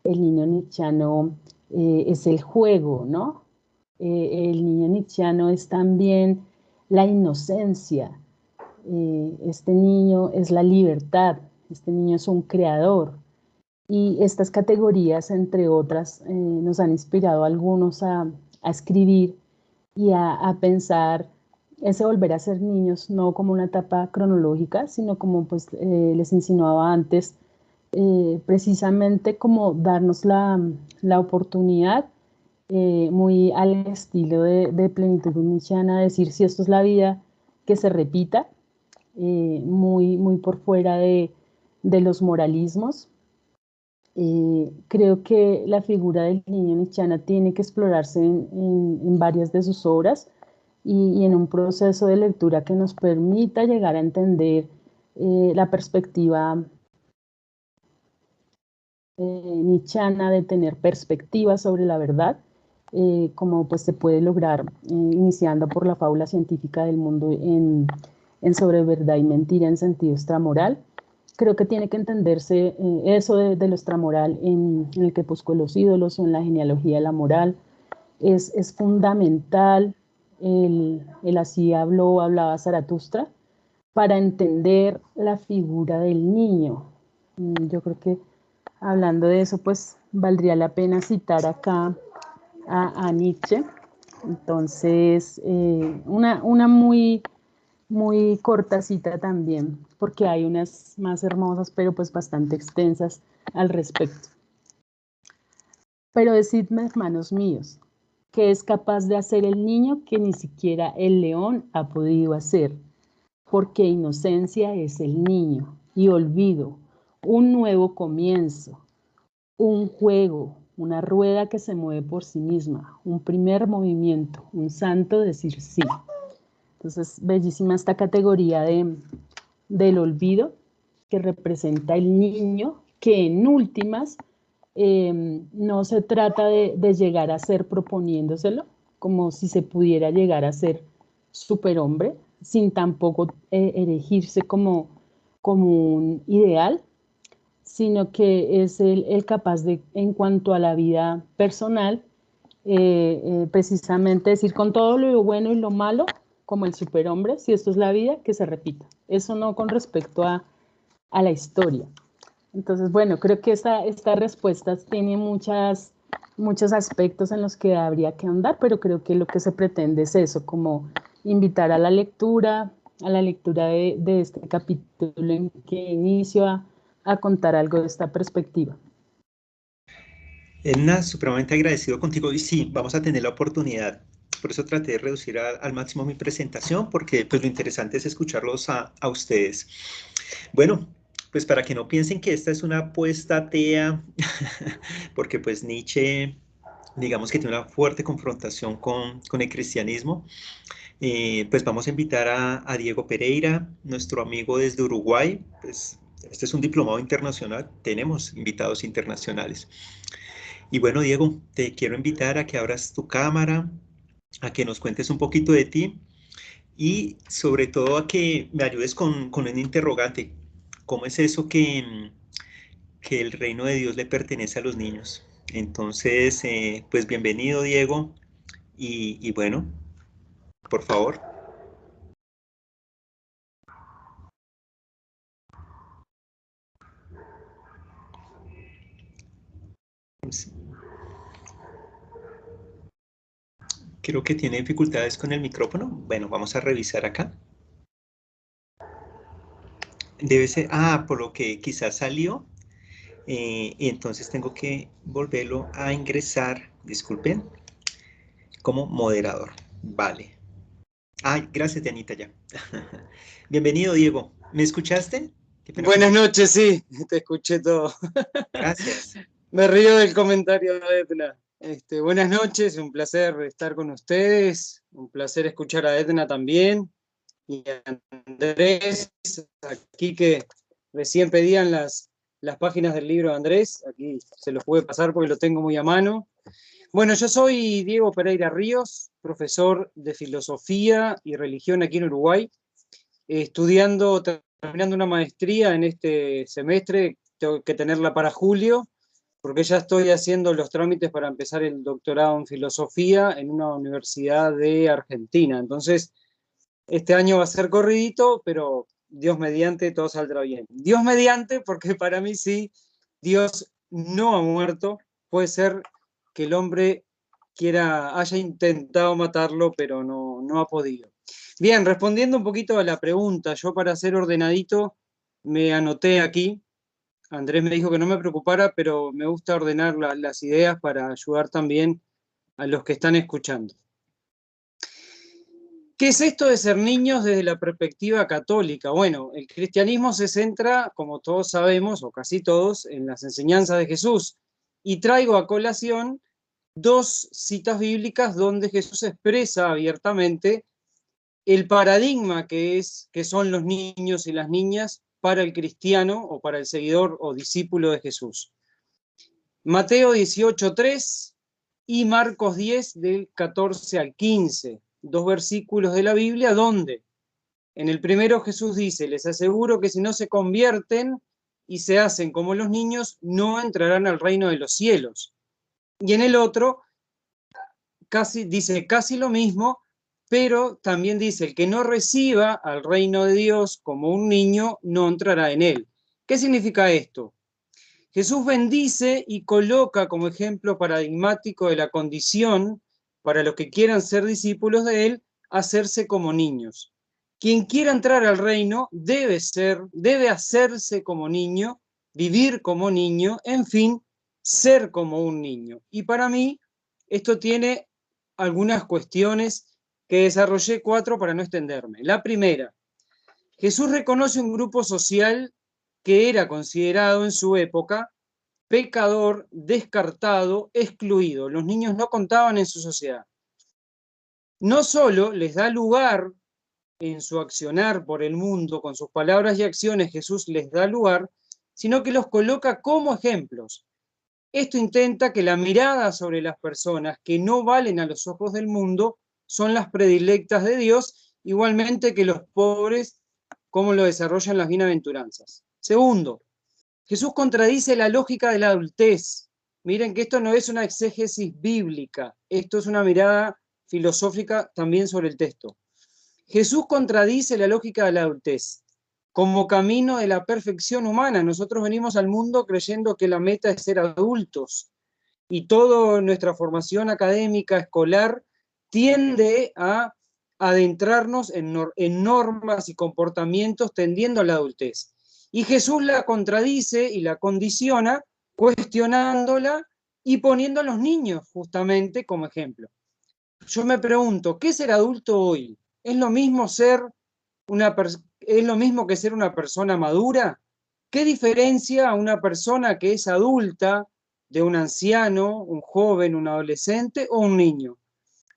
S4: El niño nietzscheano es el juego, ¿no? El niño nietzscheano es también la inocencia. Este niño es la libertad. Este niño es un creador. Y estas categorías, entre otras, nos han inspirado a algunos a escribir y a pensar ese volver a ser niños, no como una etapa cronológica, sino como pues, les insinuaba antes, precisamente como darnos la oportunidad, muy al estilo de plenitud nietzscheana, decir si esto es la vida, que se repita, muy, muy por fuera de los moralismos. Creo que la figura del niño nietzscheana tiene que explorarse en varias de sus obras y en un proceso de lectura que nos permita llegar a entender la perspectiva nietzscheana de tener perspectiva sobre la verdad, como pues se puede lograr iniciando por la fábula científica del mundo en sobre verdad y mentira en sentido extramoral. Creo que tiene que entenderse eso de lo extramoral en el crepúsculo de los ídolos o en la genealogía de la moral. Es fundamental el así hablaba Zaratustra para entender la figura del niño. Yo creo que hablando de eso, pues valdría la pena citar acá a Nietzsche. Entonces, una muy corta cita también, porque hay unas más hermosas, pero pues bastante extensas al respecto. Pero decidme, hermanos míos, ¿qué es capaz de hacer el niño que ni siquiera el león ha podido hacer? Porque inocencia es el niño y olvido, un nuevo comienzo, un juego, una rueda que se mueve por sí misma, un primer movimiento, un santo decir sí. Entonces, bellísima esta categoría del olvido que representa el niño que en últimas no se trata de llegar a ser proponiéndoselo, como si se pudiera llegar a ser superhombre, sin tampoco erigirse como un ideal, sino que es el capaz de, en cuanto a la vida personal, precisamente decir con todo lo bueno y lo malo, como el superhombre, si esto es la vida, que se repita. Eso no con respecto a la historia. Entonces, bueno, creo que esta respuesta tiene muchos aspectos en los que habría que ahondar, pero creo que lo que se pretende es eso, como invitar a la lectura de este capítulo en que inicio a contar algo de esta perspectiva.
S1: Edna, supremamente agradecido contigo y sí, vamos a tener la oportunidad. Por eso traté de reducir al máximo mi presentación, porque pues lo interesante es escucharlos a ustedes. Bueno, pues para que no piensen que esta es una apuesta atea, porque pues Nietzsche, digamos que tiene una fuerte confrontación con el cristianismo, pues vamos a invitar a Diego Pereira, nuestro amigo desde Uruguay, pues este es un diplomado internacional, tenemos invitados internacionales. Y bueno, Diego, te quiero invitar a que abras tu cámara, a que nos cuentes un poquito de ti y sobre todo a que me ayudes con un interrogante. ¿Cómo es eso que el reino de Dios le pertenece a los niños? Entonces, pues bienvenido, Diego, y bueno, por favor. Creo que tiene dificultades con el micrófono. Bueno, vamos a revisar acá. Debe ser, por lo que quizás salió. Y entonces tengo que volverlo a ingresar, disculpen, como moderador. Vale. Ay, gracias, Dianita, ya. Bienvenido, Diego. ¿Me escuchaste?
S5: Buenas noches, sí, te escuché todo.
S1: Gracias.
S5: Me río del comentario de Edna. Buenas noches, un placer estar con ustedes, un placer escuchar a Edna también, y a Andrés, aquí que recién pedían las páginas del libro de Andrés, aquí se los puede pasar porque lo tengo muy a mano. Bueno, yo soy Diego Pereira Ríos, profesor de filosofía y religión aquí en Uruguay, terminando una maestría en este semestre, tengo que tenerla para julio, porque ya estoy haciendo los trámites para empezar el doctorado en filosofía en una universidad de Argentina. Entonces, este año va a ser corridito, pero Dios mediante todo saldrá bien. Dios mediante, porque para mí sí, Dios no ha muerto. Puede ser que el hombre haya intentado matarlo, pero no ha podido. Bien, respondiendo un poquito a la pregunta, yo para ser ordenadito me anoté aquí. Andrés me dijo que no me preocupara, pero me gusta ordenar las ideas para ayudar también a los que están escuchando. ¿Qué es esto de ser niños desde la perspectiva católica? Bueno, el cristianismo se centra, como todos sabemos, o casi todos, en las enseñanzas de Jesús. Y traigo a colación dos citas bíblicas donde Jesús expresa abiertamente el paradigma que son los niños y las niñas para el cristiano o para el seguidor o discípulo de Jesús. Mateo 18:3 y Marcos 10 del 14 al 15, dos versículos de la Biblia donde en el primero Jesús dice: les aseguro que si no se convierten y se hacen como los niños, no entrarán al reino de los cielos. Y en el otro dice casi lo mismo, pero también dice: el que no reciba al reino de Dios como un niño, no entrará en él. ¿Qué significa esto? Jesús bendice y coloca como ejemplo paradigmático de la condición para los que quieran ser discípulos de él, hacerse como niños. Quien quiera entrar al reino debe hacerse como niño, vivir como niño, en fin, ser como un niño. Y para mí, esto tiene algunas cuestiones que desarrollé 4 para no extenderme. La primera, Jesús reconoce un grupo social que era considerado en su época pecador, descartado, excluido. Los niños no contaban en su sociedad. No solo les da lugar en su accionar por el mundo, con sus palabras y acciones Jesús les da lugar, sino que los coloca como ejemplos. Esto intenta que la mirada sobre las personas que no valen a los ojos del mundo son las predilectas de Dios, igualmente que los pobres, como lo desarrollan las bienaventuranzas. Segundo, Jesús contradice la lógica de la adultez. Miren que esto no es una exégesis bíblica, esto es una mirada filosófica también sobre el texto. Jesús contradice la lógica de la adultez como camino de la perfección humana. Nosotros venimos al mundo creyendo que la meta es ser adultos y toda nuestra formación académica, escolar, tiende a adentrarnos en normas y comportamientos tendiendo a la adultez. Y Jesús la contradice y la condiciona cuestionándola y poniendo a los niños justamente como ejemplo. Yo me pregunto, ¿qué es ser adulto hoy? ¿Es lo mismo que ser una persona madura? ¿Qué diferencia a una persona que es adulta de un anciano, un joven, un adolescente o un niño?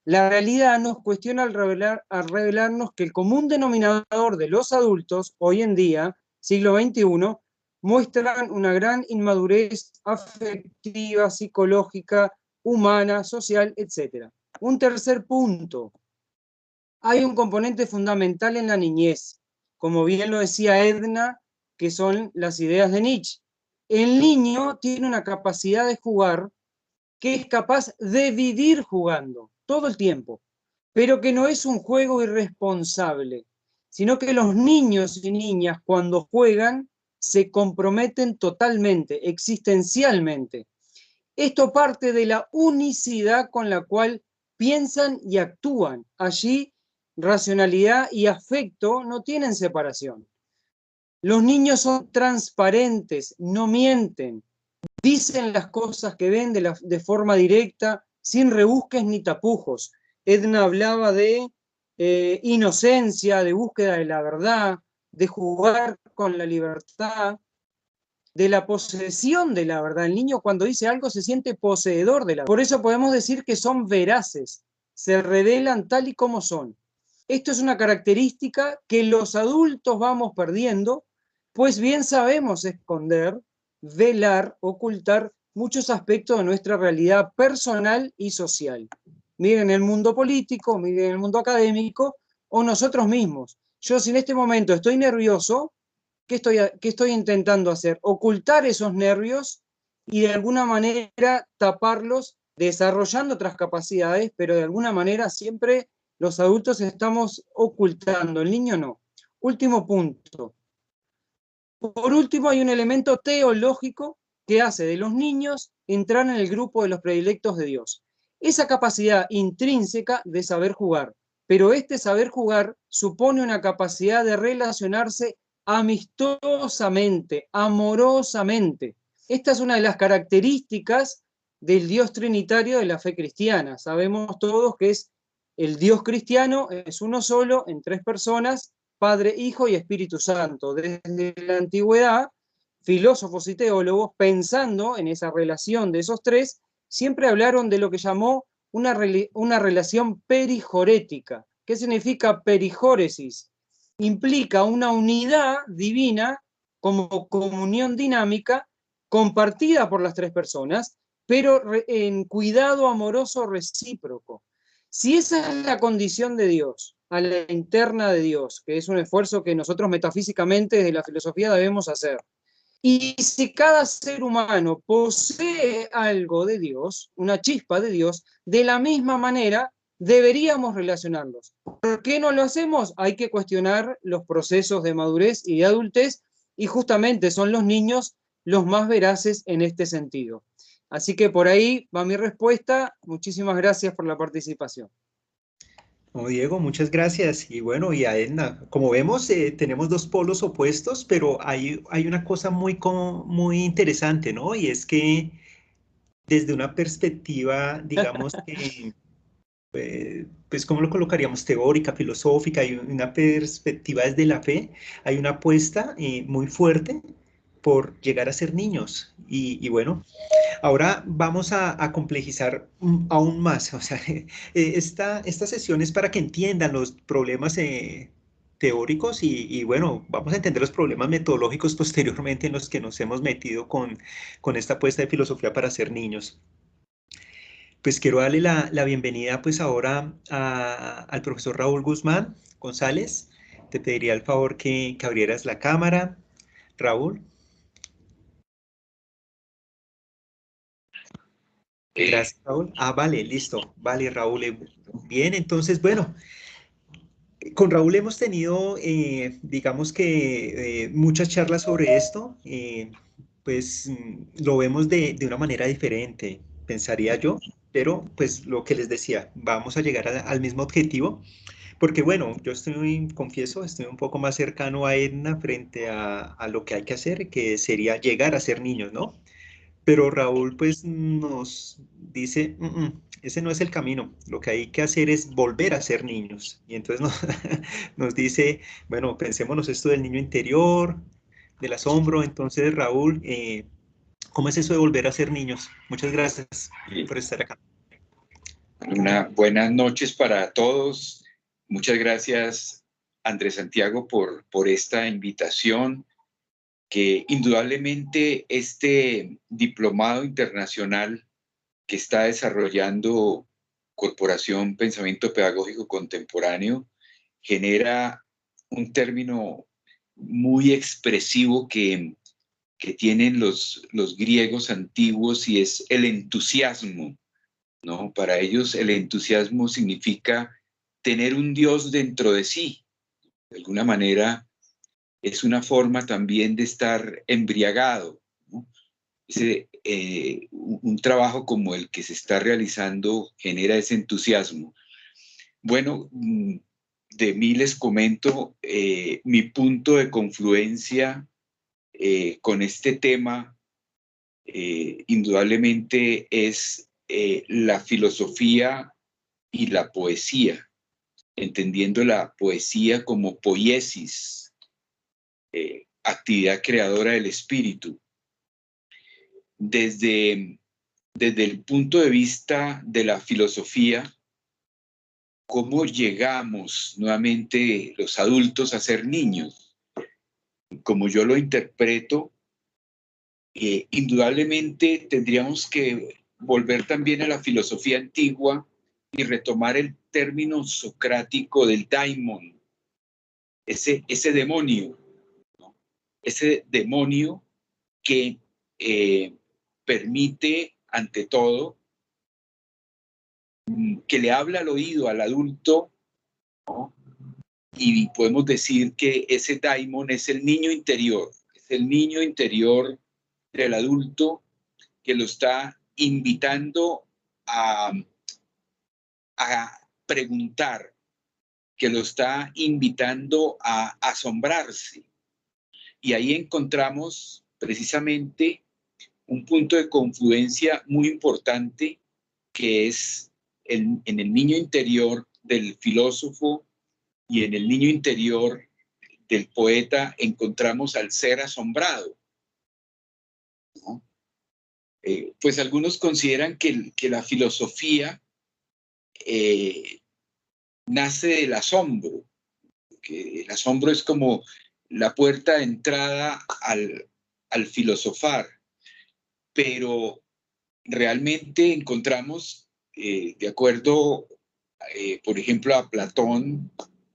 S5: La realidad nos cuestiona al revelarnos que el común denominador de los adultos hoy en día, siglo XXI, muestran una gran inmadurez afectiva, psicológica, humana, social, etc. Un tercer punto. Hay un componente fundamental en la niñez, como bien lo decía Edna, que son las ideas de Nietzsche. El niño tiene una capacidad de jugar que es capaz de vivir jugando todo el tiempo, pero que no es un juego irresponsable, sino que los niños y niñas cuando juegan se comprometen totalmente, existencialmente. Esto parte de la unicidad con la cual piensan y actúan. Allí racionalidad y afecto no tienen separación. Los niños son transparentes, no mienten, dicen las cosas que ven de forma directa, sin rebusques ni tapujos. Edna hablaba de inocencia, de búsqueda de la verdad, de jugar con la libertad, de la posesión de la verdad. El niño cuando dice algo se siente poseedor de la verdad. Por eso podemos decir que son veraces, se revelan tal y como son. Esto es una característica que los adultos vamos perdiendo, pues bien sabemos esconder, velar, ocultar muchos aspectos de nuestra realidad personal y social. Miren el mundo político, miren el mundo académico o nosotros mismos. Yo si en este momento estoy nervioso, ¿qué estoy intentando hacer? Ocultar esos nervios y de alguna manera taparlos, desarrollando otras capacidades, pero de alguna manera siempre los adultos estamos ocultando, el niño no. Último punto. Por último, hay un elemento teológico que hace de los niños entrar en el grupo de los predilectos de Dios. Esa capacidad intrínseca de saber jugar, pero este saber jugar supone una capacidad de relacionarse amistosamente, amorosamente. Esta es una de las características del Dios trinitario de la fe cristiana. Sabemos todos que el Dios cristiano es uno solo, en tres personas, Padre, Hijo y Espíritu Santo. Desde la antigüedad, filósofos y teólogos, pensando en esa relación de esos tres, siempre hablaron de lo que llamó una relación perijorética. ¿Qué significa perijóresis? Implica una unidad divina como comunión dinámica compartida por las tres personas, pero en cuidado amoroso recíproco. Si esa es la condición de Dios, a la interna de Dios, que es un esfuerzo que nosotros metafísicamente desde la filosofía debemos hacer, y si cada ser humano posee algo de Dios, una chispa de Dios, de la misma manera deberíamos relacionarlos. ¿Por qué no lo hacemos? Hay que cuestionar los procesos de madurez y de adultez, y justamente son los niños los más veraces en este sentido. Así que por ahí va mi respuesta. Muchísimas gracias por la participación.
S1: No, Diego, muchas gracias. Y bueno, y a Edna, como vemos, tenemos dos polos opuestos, pero hay una cosa muy interesante, ¿no? Y es que desde una perspectiva, digamos, pues, ¿cómo lo colocaríamos? Teórica, filosófica, y una perspectiva desde la fe, hay una apuesta muy fuerte por llegar a ser niños. Y bueno, ahora vamos a complejizar aún más. O sea, esta sesión es para que entiendan los problemas teóricos y bueno, vamos a entender los problemas metodológicos posteriormente en los que nos hemos metido con esta apuesta de filosofía para ser niños. Pues quiero darle la bienvenida pues ahora al profesor Raúl Guzmán González. Te pediría el favor que abrieras la cámara, Raúl. Gracias, Raúl. Vale, listo. Vale, Raúl. Bien, entonces, bueno, con Raúl hemos tenido, digamos que, muchas charlas sobre esto. Pues lo vemos de una manera diferente, pensaría yo, pero pues lo que les decía, vamos a llegar al mismo objetivo, porque bueno, yo confieso, estoy un poco más cercano a Edna frente a lo que hay que hacer, que sería llegar a ser niños, ¿no? Pero Raúl pues nos dice, ese no es el camino, lo que hay que hacer es volver a ser niños. Y entonces nos dice, bueno, pensémonos esto del niño interior, del asombro. Entonces, Raúl, ¿cómo es eso de volver a ser niños? Muchas gracias por estar acá.
S6: Buenas noches para todos. Muchas gracias, Andrés Santiago, por esta invitación, que indudablemente este diplomado internacional que está desarrollando Corporación Pensamiento Pedagógico Contemporáneo genera un término muy expresivo que tienen los griegos antiguos, y es el entusiasmo, ¿no? Para ellos el entusiasmo significa tener un Dios dentro de sí. De alguna manera es una forma también de estar embriagado, ¿no? Un trabajo como el que se está realizando genera ese entusiasmo. Bueno, de mí les comento mi punto de confluencia con este tema. Indudablemente es la filosofía y la poesía, entendiendo la poesía como poiesis, actividad creadora del espíritu. Desde el punto de vista de la filosofía, ¿cómo llegamos nuevamente los adultos a ser niños? Como yo lo interpreto, indudablemente tendríamos que volver también a la filosofía antigua y retomar el término socrático del daimon, ese demonio, ¿no? Ese demonio que permite, ante todo, que le habla al oído al adulto, ¿no? Y podemos decir que ese daimon es el niño interior, es el niño interior del adulto que lo está invitando a preguntar, que lo está invitando a asombrarse. Y ahí encontramos precisamente un punto de confluencia muy importante, que es en el niño interior del filósofo y en el niño interior del poeta encontramos al ser asombrado, ¿no? Pues algunos consideran que la filosofía nace del asombro, que el asombro es como la puerta de entrada al filosofar, pero realmente encontramos, de acuerdo, por ejemplo, a Platón,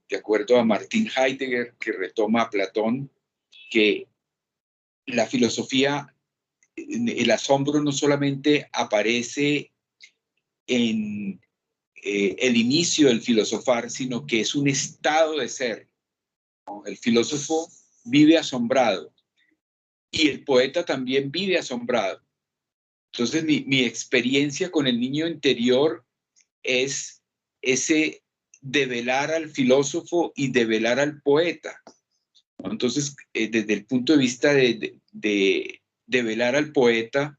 S6: de acuerdo a Martin Heidegger, que retoma a Platón, que la filosofía, el asombro no solamente aparece en el inicio del filosofar, sino que es un estado de ser, ¿no? El filósofo vive asombrado y el poeta también vive asombrado. Entonces mi experiencia con el niño interior es ese develar al filósofo y develar al poeta. Entonces, desde el punto de vista de develar al poeta,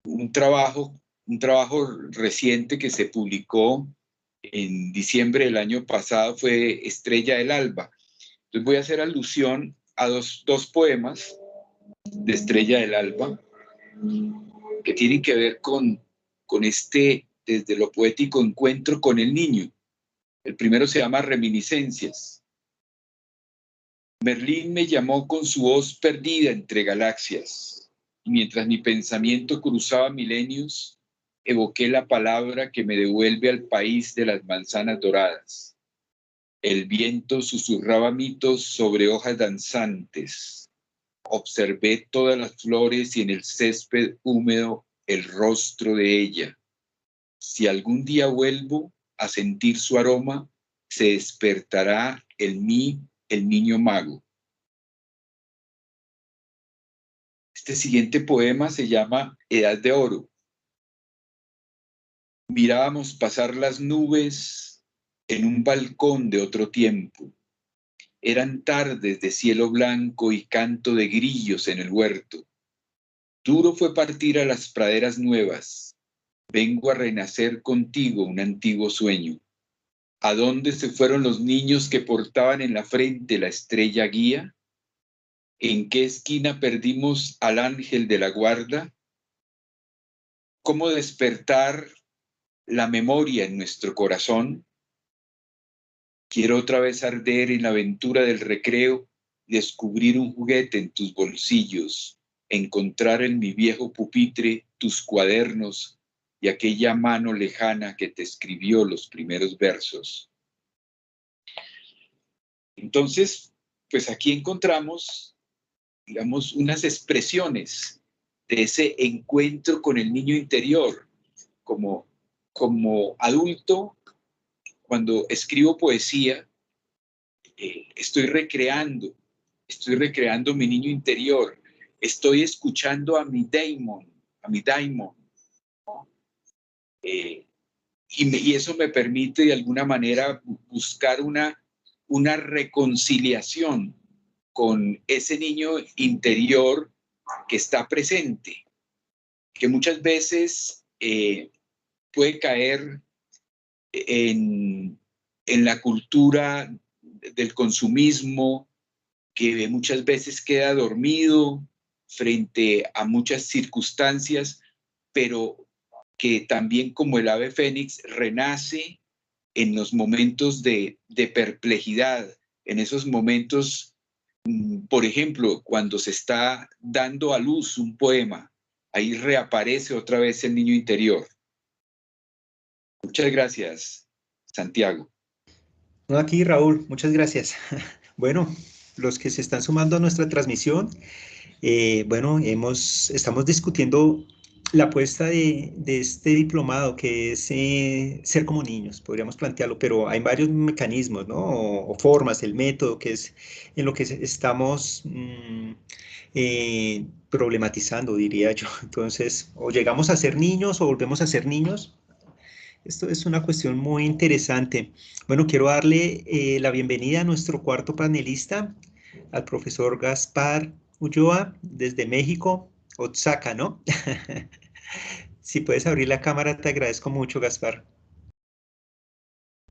S6: un trabajo reciente que se publicó en diciembre del año pasado fue Estrella del Alba. Entonces voy a hacer alusión a dos poemas de Estrella del Alba que tienen que ver con este, desde lo poético, encuentro con el niño. El primero se llama Reminiscencias. Merlín me llamó con su voz perdida entre galaxias, y mientras mi pensamiento cruzaba milenios, evoqué la palabra que me devuelve al país de las manzanas doradas. El viento susurraba mitos sobre hojas danzantes. Observé todas las flores y en el césped húmedo el rostro de ella. Si algún día vuelvo a sentir su aroma, se despertará en mí el niño mago. Este siguiente poema se llama Edad de Oro. Mirábamos pasar las nubes en un balcón de otro tiempo. Eran tardes de cielo blanco y canto de grillos en el huerto. Duro fue partir a las praderas nuevas. Vengo a renacer contigo un antiguo sueño. ¿A dónde se fueron los niños que portaban en la frente la estrella guía? ¿En qué esquina perdimos al ángel de la guarda? ¿Cómo despertar la memoria en nuestro corazón? Quiero otra vez arder en la aventura del recreo, descubrir un juguete en tus bolsillos, encontrar en mi viejo pupitre tus cuadernos y aquella mano lejana que te escribió los primeros versos. Entonces, pues aquí encontramos, digamos, unas expresiones de ese encuentro con el niño interior. Como adulto, cuando escribo poesía, estoy recreando mi niño interior, estoy escuchando a mi daimon, ¿no? Y eso me permite de alguna manera buscar una reconciliación con ese niño interior que está presente, que muchas veces puede caer en la cultura del consumismo, que muchas veces queda dormido frente a muchas circunstancias, pero que también, como el ave fénix, renace en los momentos de perplejidad, en esos momentos, por ejemplo, cuando se está dando a luz un poema, ahí reaparece otra vez el niño interior. Muchas gracias, Santiago.
S1: No, aquí, Raúl, muchas gracias. Bueno, los que se están sumando a nuestra transmisión, bueno, estamos discutiendo la apuesta de este diplomado, que es ser como niños, podríamos plantearlo, pero hay varios mecanismos, ¿no? O formas, el método, que es en lo que estamos problematizando, diría yo. Entonces, o llegamos a ser niños o volvemos a ser niños. Esto es una cuestión muy interesante. Bueno, quiero darle la bienvenida a nuestro cuarto panelista, al profesor Gaspar Ulloa, desde México, Oaxaca, ¿no? Si puedes abrir la cámara, te agradezco mucho, Gaspar.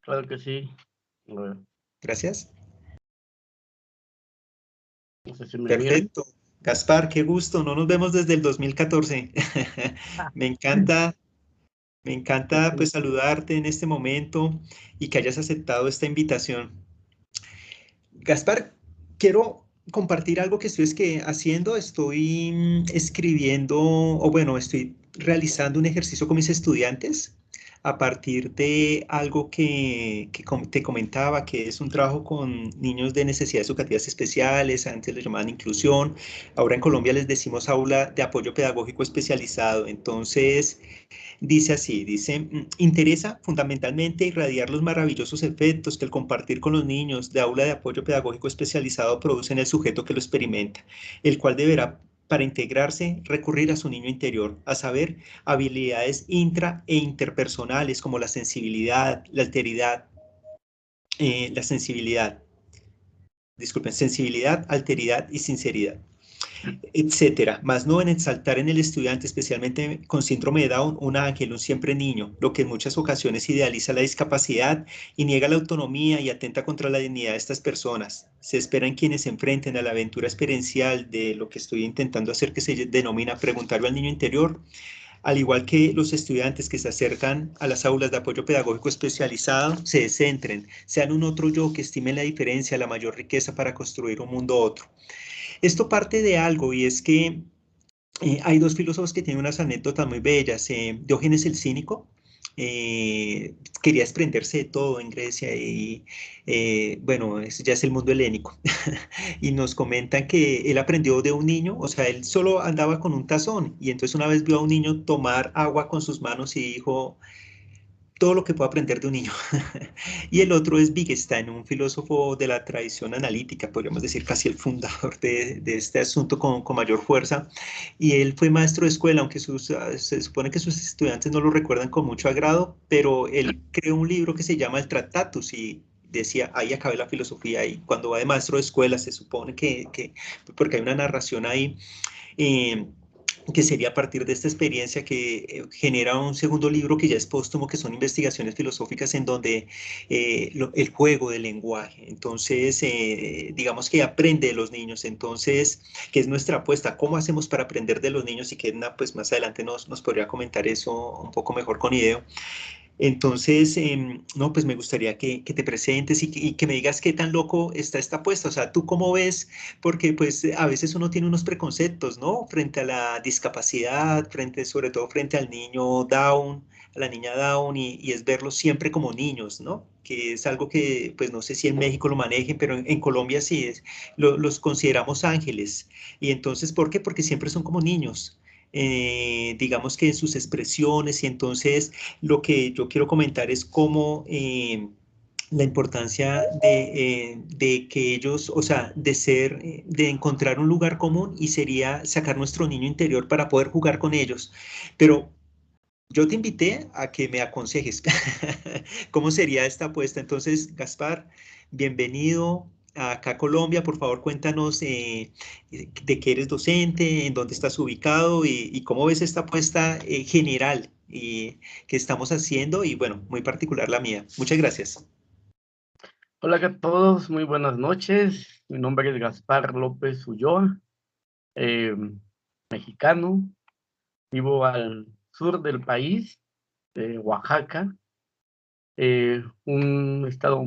S7: Claro que sí. Bueno.
S1: Gracias.
S7: No sé si me
S1: Perfecto.
S7: miran.
S1: Gaspar, qué gusto. No nos vemos desde el 2014. Me encanta pues saludarte en este momento y que hayas aceptado esta invitación. Gaspar, quiero compartir algo que estoy haciendo. Estoy escribiendo, o bueno, estoy realizando un ejercicio con mis estudiantes a partir de algo que te comentaba, que es un trabajo con niños de necesidades educativas especiales. Antes les llamaban inclusión, ahora en Colombia les decimos aula de apoyo pedagógico especializado. Entonces, dice así, interesa fundamentalmente irradiar los maravillosos efectos que el compartir con los niños de aula de apoyo pedagógico especializado produce en el sujeto que lo experimenta, el cual deberá, para integrarse, recurrir a su niño interior, a saber, habilidades intra e interpersonales como la sensibilidad, la alteridad, sensibilidad, alteridad y sinceridad, etcétera, más no en exaltar en el estudiante, especialmente con síndrome de Down, un ángel, un siempre niño, lo que en muchas ocasiones idealiza la discapacidad y niega la autonomía y atenta contra la dignidad de estas personas. Se espera en quienes se enfrenten a la aventura experiencial de lo que estoy intentando hacer, que se denomina preguntarlo al niño interior, al igual que los estudiantes que se acercan a las aulas de apoyo pedagógico especializado, se descentren, sean un otro yo que estimen la diferencia, la mayor riqueza para construir un mundo otro. Esto parte de algo y es que hay dos filósofos que tienen unas anécdotas muy bellas. Diógenes el Cínico quería desprenderse de todo en Grecia y bueno, eso ya es el mundo helénico. Y nos comentan que él aprendió de un niño, o sea, él solo andaba con un tazón y entonces una vez vio a un niño tomar agua con sus manos y dijo, todo lo que puedo aprender de un niño. Y el otro es Wittgenstein, un filósofo de la tradición analítica, podríamos decir casi el fundador de este asunto con mayor fuerza. Y él fue maestro de escuela, aunque se supone que sus estudiantes no lo recuerdan con mucho agrado, pero él creó un libro que se llama el Tractatus y decía, ahí acabé la filosofía y cuando va de maestro de escuela se supone porque hay una narración ahí, eh, que sería a partir de esta experiencia que genera un segundo libro que ya es póstumo, que son investigaciones filosóficas en donde el juego del lenguaje, entonces digamos que aprende de los niños, entonces, que es nuestra apuesta, ¿cómo hacemos para aprender de los niños? Y que Edna, pues más adelante nos podría comentar eso un poco mejor con Ideo. Entonces, no, pues me gustaría que te presentes y que me digas qué tan loco está esta apuesta. O sea, ¿tú cómo ves? Porque pues a veces uno tiene unos preconceptos, ¿no? Frente a la discapacidad, sobre todo frente al niño Down, a la niña Down, y es verlos siempre como niños, ¿no? Que es algo que, pues no sé si en México lo manejen, pero en Colombia sí los consideramos ángeles. Y entonces, ¿por qué? Porque siempre son como niños. Digamos que en sus expresiones y entonces lo que yo quiero comentar es cómo la importancia de que ellos, o sea, de encontrar un lugar común y sería sacar nuestro niño interior para poder jugar con ellos. Pero yo te invité a que me aconsejes cómo sería esta apuesta. Entonces, Gaspar, bienvenido acá a Colombia. Por favor, cuéntanos de qué eres docente, en dónde estás ubicado y cómo ves esta apuesta general que estamos haciendo y, bueno, muy particular la mía. Muchas gracias.
S7: Hola a todos, muy buenas noches. Mi nombre es Gaspar López Ulloa, mexicano. Vivo al sur del país, Oaxaca, un estado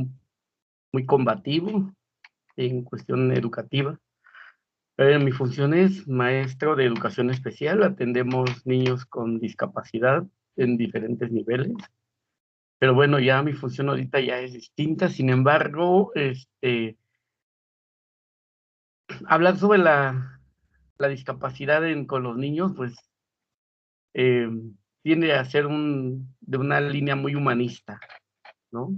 S7: muy combativo en cuestión educativa. Mi función es maestro de educación especial. Atendemos niños con discapacidad en diferentes niveles. Pero bueno, ya mi función ahorita ya es distinta. Sin embargo, hablar sobre la discapacidad con los niños, pues tiende a ser de una línea muy humanista, ¿no?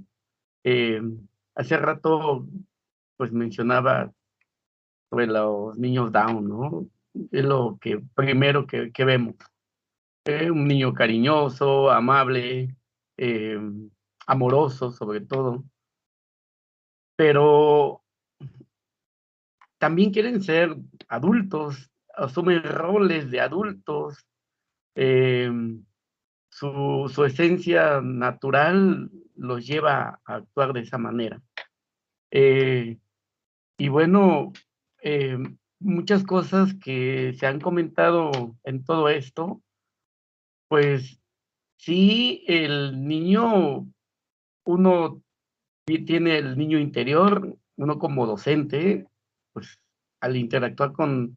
S7: Hace rato, pues mencionaba sobre los niños Down, ¿no? Es lo que primero que vemos. Un niño cariñoso, amable, amoroso sobre todo, pero también quieren ser adultos, asumen roles de adultos, su esencia natural los lleva a actuar de esa manera. Y bueno, muchas cosas que se han comentado en todo esto, pues sí, el niño, uno tiene el niño interior, uno como docente, pues al interactuar con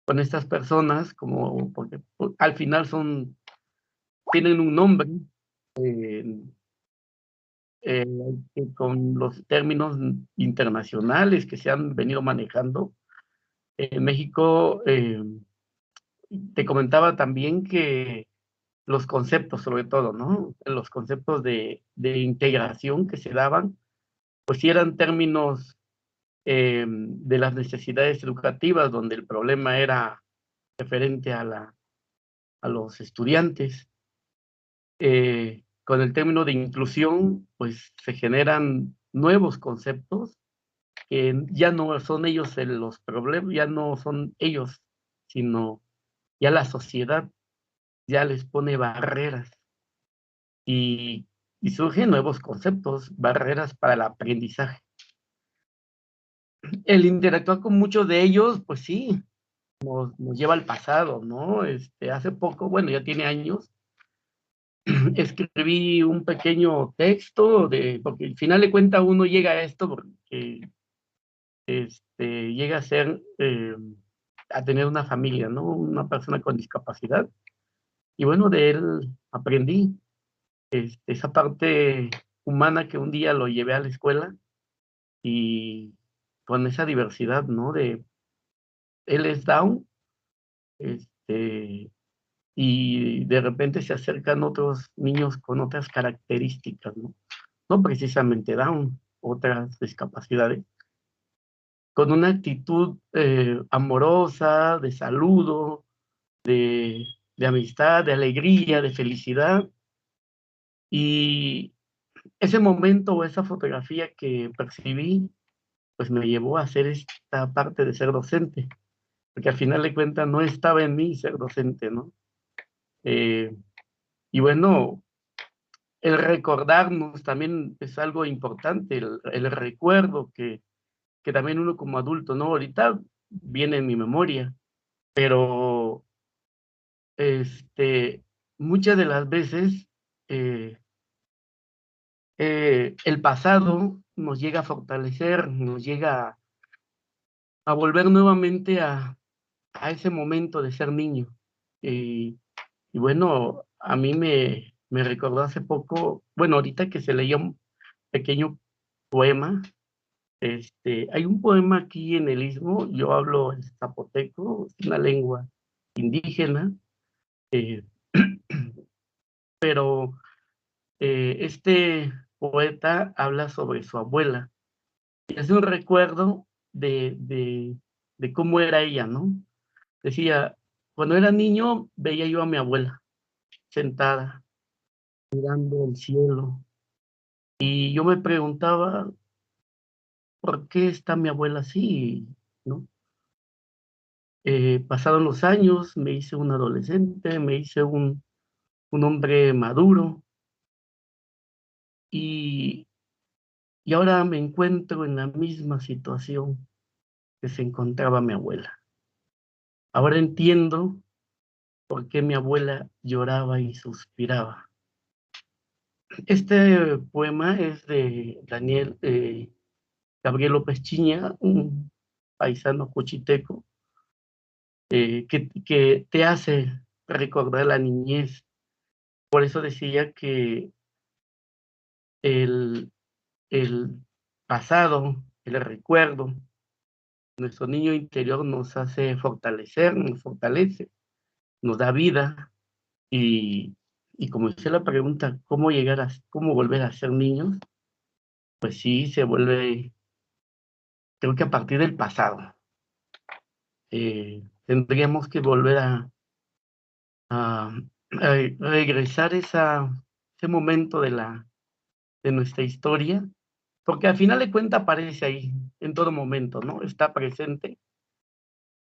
S7: estas personas, porque al final tienen un nombre, con los términos internacionales que se han venido manejando. En México, te comentaba también que los conceptos, sobre todo, ¿no? Los conceptos de integración que se daban, pues sí eran términos de las necesidades educativas, donde el problema era referente a los estudiantes. Con el término de inclusión, pues se generan nuevos conceptos que ya no son ellos los problemas, ya no son ellos, sino ya la sociedad ya les pone barreras y surgen nuevos conceptos, barreras para el aprendizaje. El interactuar con muchos de ellos, pues sí, nos lleva al pasado, ¿no? Hace poco, bueno, ya tiene años, escribí un pequeño texto, porque al final de cuentas uno llega a esto porque llega a ser, a tener una familia, ¿no? Una persona con discapacidad. Y bueno, de él aprendí esa parte humana que un día lo llevé a la escuela y con esa diversidad, ¿no? Él es Down, y de repente se acercan otros niños con otras características, ¿no? No precisamente Down, otras discapacidades, con una actitud amorosa, de saludo, de amistad, de alegría, de felicidad. Y ese momento o esa fotografía que percibí, pues me llevó a hacer esta parte de ser docente, porque al final de cuentas no estaba en mí ser docente, ¿no? Y bueno, el recordarnos también es algo importante, el recuerdo que también uno como adulto, ¿no? Ahorita viene en mi memoria, pero muchas de las veces el pasado nos llega a fortalecer, nos llega a volver nuevamente a ese momento de ser niño. Y bueno, a mí me recordó hace poco, bueno, ahorita que se leía un pequeño poema. Hay un poema aquí en el Istmo, yo hablo el zapoteco, es una lengua indígena, eh, pero este poeta habla sobre su abuela y hace un recuerdo de cómo era ella, ¿no? Decía, cuando era niño veía yo a mi abuela sentada, mirando el cielo, y yo me preguntaba, ¿por qué está mi abuela así? ¿No? Pasaron los años, me hice un adolescente, me hice un hombre maduro y, y ahora me encuentro en la misma situación que se encontraba mi abuela. Ahora entiendo por qué mi abuela lloraba y suspiraba. Este poema es de Daniel Gabriel López Chiña, un paisano cuchiteco, que te hace recordar la niñez. Por eso decía que el, el pasado, el recuerdo, nuestro niño interior nos hace fortalecer, nos fortalece, nos da vida y como dice la pregunta, ¿cómo volver a ser niños? Pues sí, se vuelve, creo que a partir del pasado. Tendríamos que volver a regresar ese momento de nuestra historia, porque al final de cuentas aparece ahí en todo momento, ¿no? Está presente.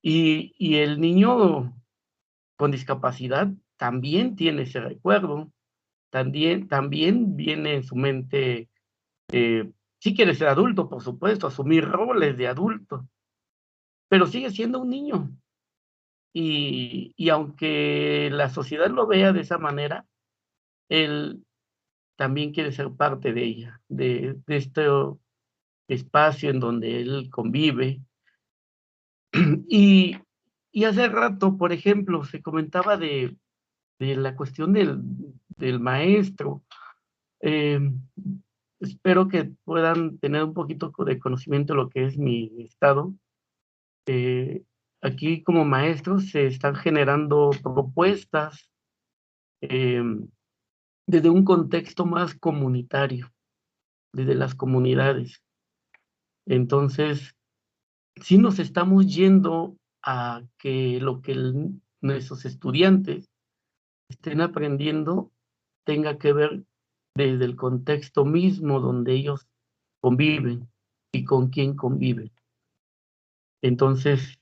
S7: Y el niño con discapacidad también tiene ese recuerdo, también viene en su mente, sí quiere ser adulto, por supuesto, asumir roles de adulto, pero sigue siendo un niño. Y aunque la sociedad lo vea de esa manera, él también quiere ser parte de ella, de este espacio en donde él convive. Y, y hace rato, por ejemplo, se comentaba de la cuestión del maestro. Eh, Espero que puedan tener un poquito de conocimiento de lo que es mi estado. Aquí como maestros se están generando propuestas eh, desde un contexto más comunitario, desde las comunidades. Entonces, sí nos estamos yendo a que lo que nuestros estudiantes estén aprendiendo tenga que ver desde el contexto mismo donde ellos conviven y con quién conviven. Entonces,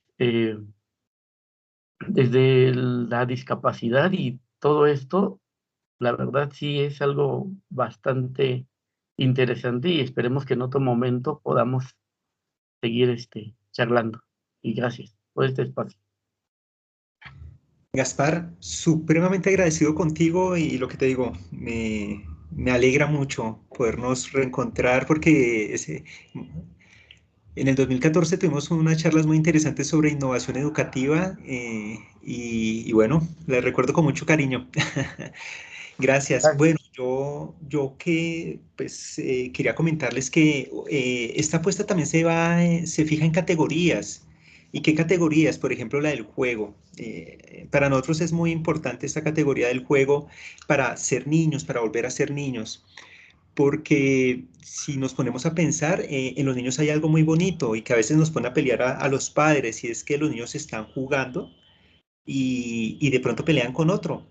S7: desde la discapacidad y todo esto, la verdad sí es algo bastante interesante y esperemos que en otro momento podamos seguir charlando. Y gracias por este espacio.
S1: Gaspar, supremamente agradecido contigo y lo que te digo, me alegra mucho podernos reencontrar porque en el 2014 tuvimos unas charlas muy interesantes sobre innovación educativa y bueno, les recuerdo con mucho cariño. Gracias.
S7: Gracias.
S1: Bueno, yo que pues quería comentarles que esta apuesta también se fija en categorías. ¿Y qué categorías? Por ejemplo, la del juego. Para nosotros es muy importante esta categoría del juego para ser niños, para volver a ser niños. Porque si nos ponemos a pensar, en los niños hay algo muy bonito y que a veces nos pone a pelear a los padres, y es que los niños están jugando y de pronto pelean con otro.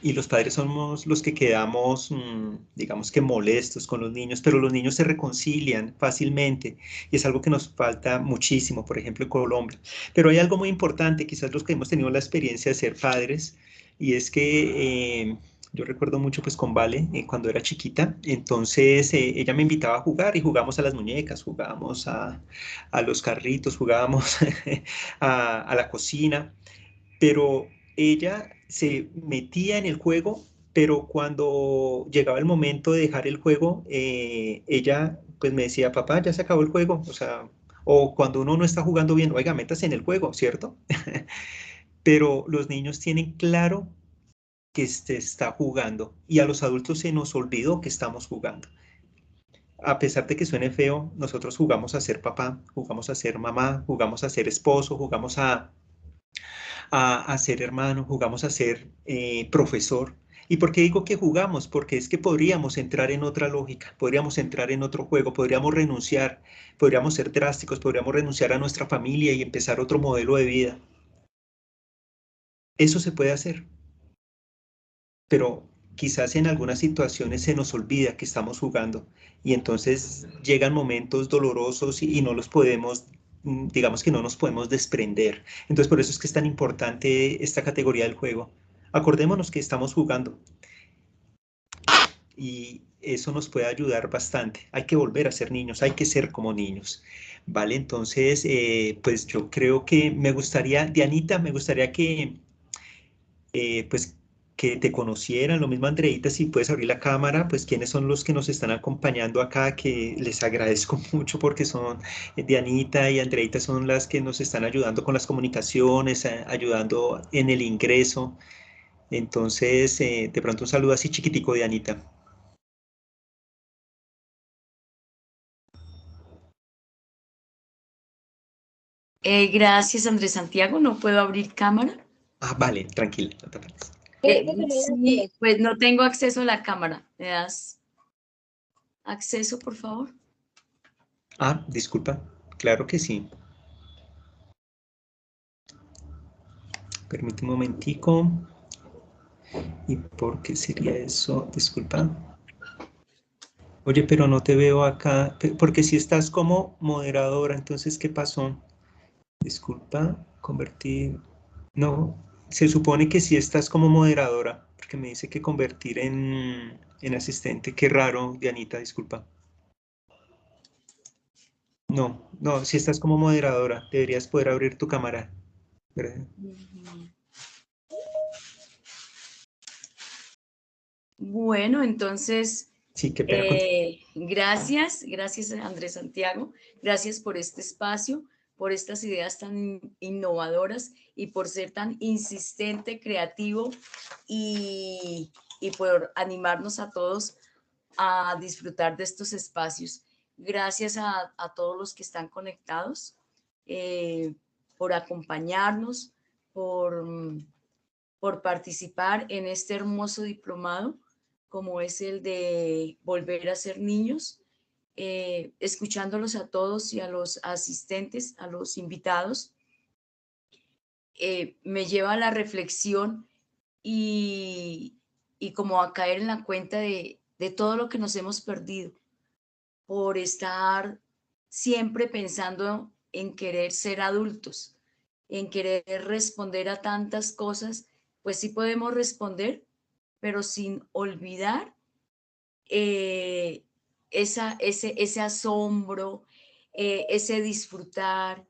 S1: Y los padres somos los que quedamos, digamos que molestos con los niños, pero los niños se reconcilian fácilmente y es algo que nos falta muchísimo, por ejemplo, en Colombia. Pero hay algo muy importante, quizás los que hemos tenido la experiencia de ser padres, y es que yo recuerdo mucho pues con Vale, cuando era chiquita, entonces ella me invitaba a jugar y jugábamos a las muñecas, jugábamos a los carritos, jugábamos a la cocina, pero ella se metía en el juego, pero cuando llegaba el momento de dejar el juego, ella pues me decía, papá, ya se acabó el juego, o sea, o cuando uno no está jugando bien, oiga, métase en el juego, ¿cierto? Pero los niños tienen claro que se está jugando y a los adultos se nos olvidó que estamos jugando. A pesar de que suene feo, nosotros jugamos a ser papá, jugamos a ser mamá, jugamos a ser esposo, jugamos a ser hermano, jugamos a ser profesor. ¿Y por qué digo que jugamos? Porque es que podríamos entrar en otra lógica, podríamos entrar en otro juego, podríamos renunciar, podríamos ser drásticos, podríamos renunciar a nuestra familia y empezar otro modelo de vida. Eso se puede hacer, pero quizás en algunas situaciones se nos olvida que estamos jugando y entonces llegan momentos dolorosos y no los podemos, digamos que no nos podemos desprender. Entonces por eso es que es tan importante esta categoría del juego. Acordémonos que estamos jugando y eso nos puede ayudar bastante. Hay que volver a ser niños, hay que ser como niños. ¿Vale? Entonces, pues yo creo que me gustaría, Dianita, me gustaría que pues que te conocieran. Lo mismo, Andreita, si puedes abrir la cámara, pues quiénes son los que nos están acompañando acá, que les agradezco mucho porque son Dianita y Andreita son las que nos están ayudando con las comunicaciones, ayudando en el ingreso. Entonces, de pronto un saludo así chiquitico, Dianita.
S8: Gracias, Andrés Santiago. No puedo abrir cámara.
S1: Ah, vale, tranquila, no te preocupes.
S8: Sí, pues no tengo acceso a la cámara. ¿Me das acceso, por favor?
S1: Ah, disculpa, claro que sí. Permíteme un momentico. ¿Y por qué sería eso? Disculpa. Oye, pero no te veo acá, porque si estás como moderadora, entonces, ¿qué pasó? Disculpa, convertir. No, se supone que si estás como moderadora, porque me dice que convertir en asistente. Qué raro, Dianita, disculpa. No, no, si estás como moderadora, deberías poder abrir tu cámara, ¿verdad?
S8: Bueno, entonces,
S1: Sí, qué pena contigo.
S8: gracias Andrés Santiago, gracias por este espacio, por estas ideas tan innovadoras y por ser tan insistente, creativo y por animarnos a todos a disfrutar de estos espacios. Gracias a todos los que están conectados, por acompañarnos, por participar en este hermoso diplomado, como es el de Volver a ser niños, escuchándolos a todos y a los asistentes, a los invitados, me lleva a la reflexión y como a caer en la cuenta de todo lo que nos hemos perdido por estar siempre pensando en querer ser adultos, en querer responder a tantas cosas. Pues sí podemos responder, pero sin olvidar eh, ese asombro, ese disfrutar,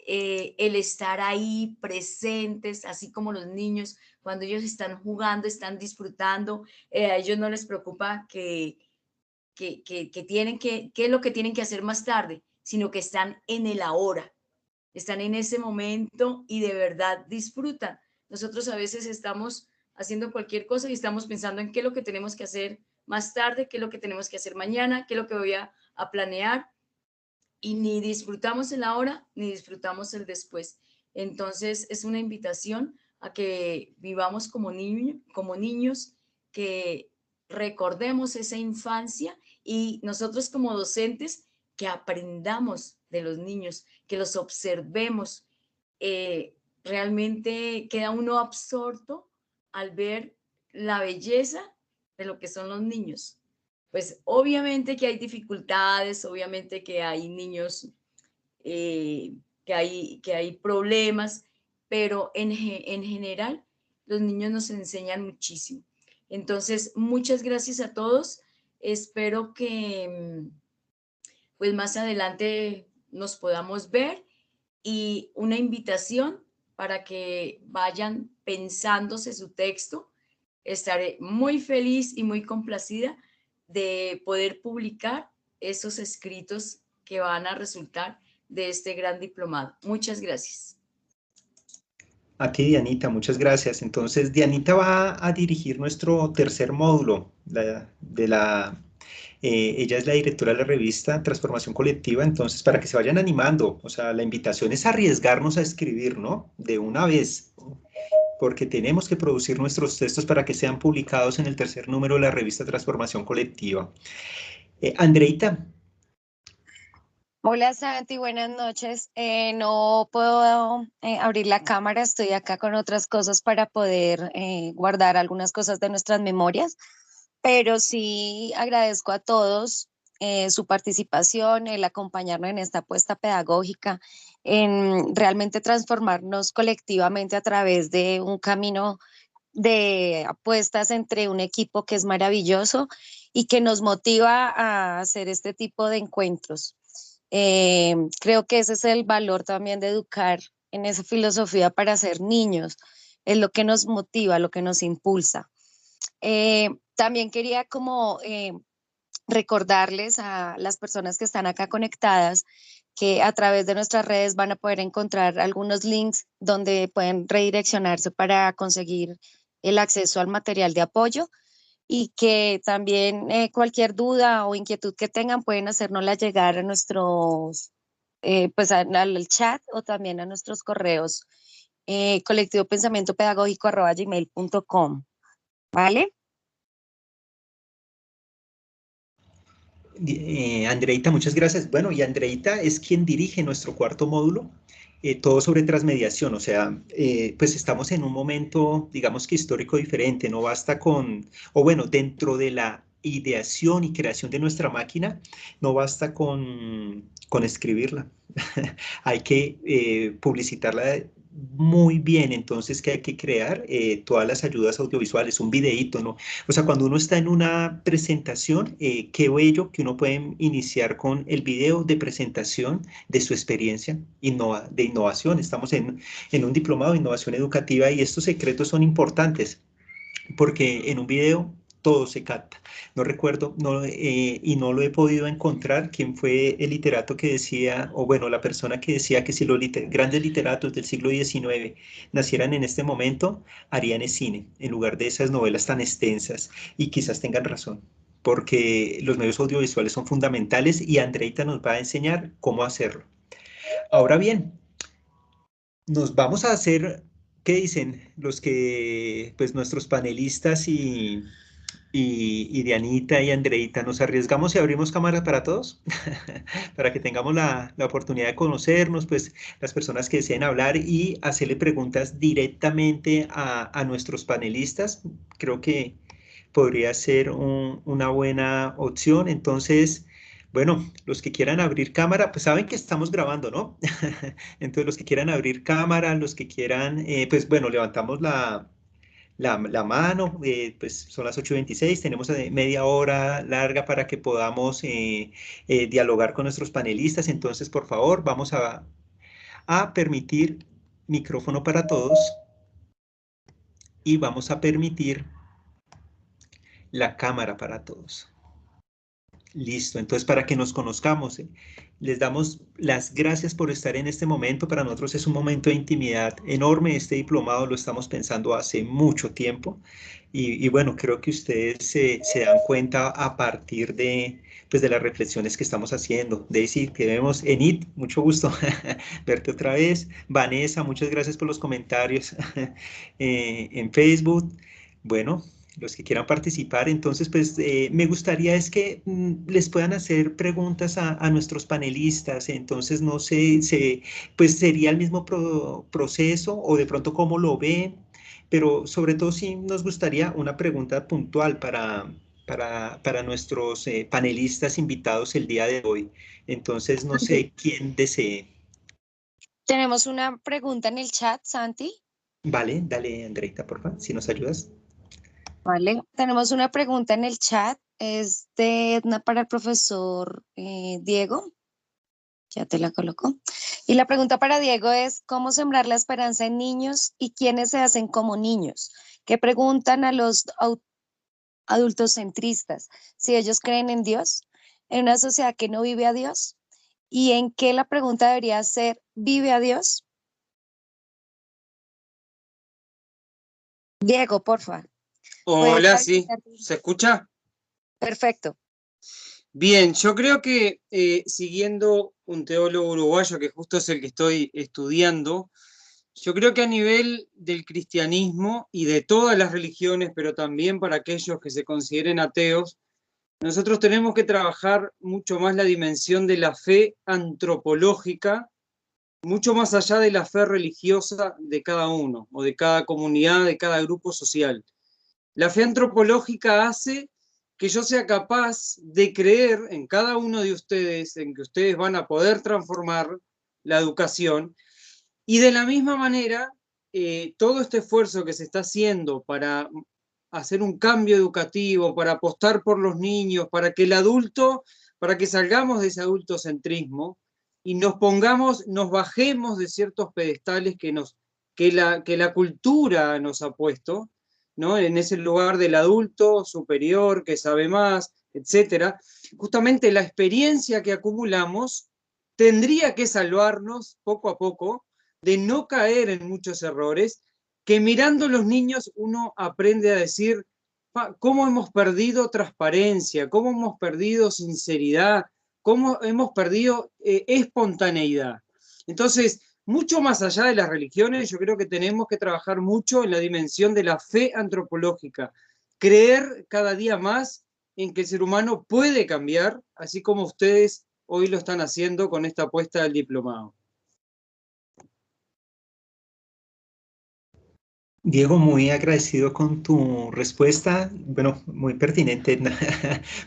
S8: el estar ahí presentes, así como los niños, cuando ellos están jugando, están disfrutando, a ellos no les preocupa qué es lo que tienen que hacer más tarde, sino que están en el ahora, están en ese momento y de verdad disfrutan. Nosotros a veces estamos haciendo cualquier cosa y estamos pensando en qué es lo que tenemos que hacer más tarde, qué es lo que tenemos que hacer mañana, qué es lo que voy a planear, y ni disfrutamos el ahora ni disfrutamos el después. Entonces es una invitación a que vivamos como niños, que recordemos esa infancia, y nosotros como docentes que aprendamos de los niños, que los observemos. Realmente queda uno absorto al ver la belleza de lo que son los niños. Pues obviamente que hay dificultades, obviamente que hay niños, que hay problemas, pero en general los niños nos enseñan muchísimo. Entonces, muchas gracias a todos. Espero que pues más adelante nos podamos ver, y una invitación para que vayan pensándose su texto. Estaré muy feliz y muy complacida de poder publicar esos escritos que van a resultar de este gran diplomado. Muchas gracias.
S1: A ti, Dianita, muchas gracias. Entonces, Dianita va a dirigir nuestro tercer módulo ella es la directora de la revista Transformación Colectiva. Entonces, para que se vayan animando, o sea, la invitación es arriesgarnos a escribir, ¿no? De una vez, porque tenemos que producir nuestros textos para que sean publicados en el tercer número de la revista Transformación Colectiva. Andreita.
S2: Hola Santi, buenas noches. No puedo abrir la cámara, estoy acá con otras cosas para poder guardar algunas cosas de nuestras memorias, pero sí agradezco a todos su participación, el acompañarnos en esta apuesta pedagógica, en realmente transformarnos colectivamente a través de un camino de apuestas entre un equipo que es maravilloso y que nos motiva a hacer este tipo de encuentros. Creo que ese es el valor también de educar en esa filosofía para ser niños, es lo que nos motiva, lo que nos impulsa. También quería como recordarles a las personas que están acá conectadas que a través de nuestras redes van a poder encontrar algunos links donde pueden redireccionarse para conseguir el acceso al material de apoyo, y que también cualquier duda o inquietud que tengan pueden hacérnosla llegar a nuestros, pues al chat, o también a nuestros correos colectivopensamientopedagógico@gmail.com, ¿vale?
S1: Andreita, muchas gracias. Bueno, y Andreita es quien dirige nuestro cuarto módulo, todo sobre transmediación. O sea, pues estamos en un momento, digamos que histórico diferente. No basta con, o bueno, dentro de la ideación y creación de nuestra máquina, no basta con escribirla. Hay que publicitarla muy bien. Entonces, que hay que crear todas las ayudas audiovisuales, un videíto, ¿no? O sea, cuando uno está en una presentación, qué bello que uno puede iniciar con el video de presentación de su experiencia de innovación. Estamos en un diplomado de innovación educativa, y estos secretos son importantes porque en un video todo se capta. No recuerdo, y no lo he podido encontrar, quién fue el literato que decía, o bueno, la persona que decía que si los grandes literatos del siglo XIX nacieran en este momento, harían cine, en lugar de esas novelas tan extensas, y quizás tengan razón, porque los medios audiovisuales son fundamentales, y Andreita nos va a enseñar cómo hacerlo. Ahora bien, nos vamos a hacer, ¿qué dicen los que, pues nuestros panelistas y Dianita y Andreita, nos arriesgamos y abrimos cámara para todos? Para que tengamos la oportunidad de conocernos, pues las personas que deseen hablar y hacerle preguntas directamente a nuestros panelistas. Creo que podría ser una buena opción. Entonces, bueno, los que quieran abrir cámara, pues saben que estamos grabando, ¿no? Entonces, los que quieran abrir cámara, los que quieran, pues bueno, levantamos la mano. Pues son las 8:26, tenemos media hora larga para que podamos dialogar con nuestros panelistas. Entonces, por favor, vamos a a permitir micrófono para todos y vamos a permitir la cámara para todos. Listo, entonces para que nos conozcamos, les damos las gracias por estar en este momento. Para nosotros es un momento de intimidad enorme. Este diplomado lo estamos pensando hace mucho tiempo y bueno, creo que ustedes se dan cuenta a partir de, pues, de las reflexiones que estamos haciendo. Daisy, te vemos. Enid, mucho gusto verte otra vez. Vanessa, muchas gracias por los comentarios en Facebook. Bueno, los que quieran participar. Entonces, pues me gustaría es que les puedan hacer preguntas a nuestros panelistas. Entonces, no sé, pues sería el mismo proceso o de pronto cómo lo ven, pero sobre todo sí nos gustaría una pregunta puntual para nuestros panelistas invitados el día de hoy. Entonces, no sé quién desee.
S2: Tenemos una pregunta en el chat, Santi.
S1: Vale, dale, Andreita, por favor, si nos ayudas.
S2: Vale, tenemos una pregunta en el chat, es de Edna para el profesor Diego, ya te la coloco. Y la pregunta para Diego es, ¿cómo sembrar la esperanza en niños y quiénes se hacen como niños? Que preguntan a los adultos centristas si ellos creen en Dios, en una sociedad que no vive a Dios, y en qué la pregunta debería ser, ¿vive a Dios? Diego, porfa.
S5: Hola, sí, ¿se escucha?
S2: Perfecto.
S5: Bien, yo creo que siguiendo un teólogo uruguayo que justo es el que estoy estudiando, yo creo que a nivel del cristianismo y de todas las religiones, pero también para aquellos que se consideren ateos, nosotros tenemos que trabajar mucho más la dimensión de la fe antropológica, mucho más allá de la fe religiosa de cada uno, o de cada comunidad, de cada grupo social. La fe antropológica hace que yo sea capaz de creer en cada uno de ustedes, en que ustedes van a poder transformar la educación, y de la misma manera, todo este esfuerzo que se está haciendo para hacer un cambio educativo, para apostar por los niños, para que el adulto, para que salgamos de ese adultocentrismo y nos pongamos, nos bajemos de ciertos pedestales que la cultura nos ha puesto, ¿no? En ese lugar del adulto superior que sabe más, etcétera. Justamente la experiencia que acumulamos tendría que salvarnos poco a poco de no caer en muchos errores, que mirando a los niños uno aprende a decir cómo hemos perdido transparencia, cómo hemos perdido sinceridad, cómo hemos perdido espontaneidad. Entonces, mucho más allá de las religiones, yo creo que tenemos que trabajar mucho en la dimensión de la fe antropológica, creer cada día más en que el ser humano puede cambiar, así como ustedes hoy lo están haciendo con esta apuesta del diplomado.
S1: Diego, muy agradecido con tu respuesta, bueno, muy pertinente,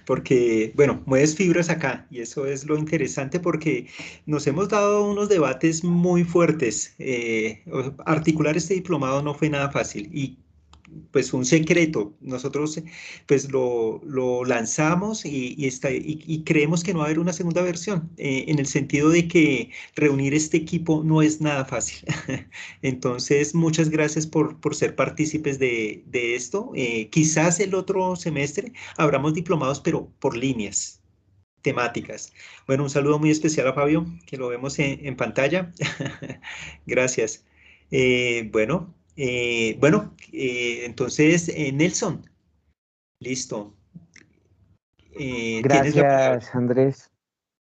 S1: porque, bueno, mueves fibras acá y eso es lo interesante porque nos hemos dado unos debates muy fuertes. Articular este diplomado no fue nada fácil y pues un secreto. Nosotros pues lo lanzamos y creemos que no va a haber una segunda versión, en el sentido de que reunir este equipo no es nada fácil. Entonces, muchas gracias por ser partícipes de esto. Quizás el otro semestre abramos diplomados, pero por líneas temáticas. Bueno, un saludo muy especial a Fabio, que lo vemos en pantalla. Gracias. Entonces, Nelson, listo. Tienes la palabra.
S9: Gracias, Andrés.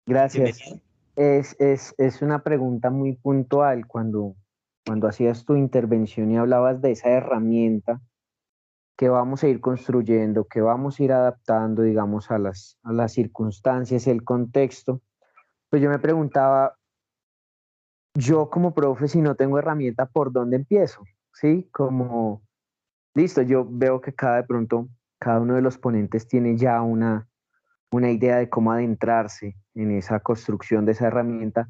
S9: Gracias.
S1: Bienvenido.
S9: Es una pregunta muy puntual cuando hacías tu intervención y hablabas de esa herramienta que vamos a ir construyendo, que vamos a ir adaptando, digamos, a las circunstancias y el contexto. Pues yo me preguntaba, yo como profe, si no tengo herramienta, ¿por dónde empiezo? ¿Sí? Como, listo, yo veo que de pronto, cada uno de los ponentes tiene ya una idea de cómo adentrarse en esa construcción de esa herramienta,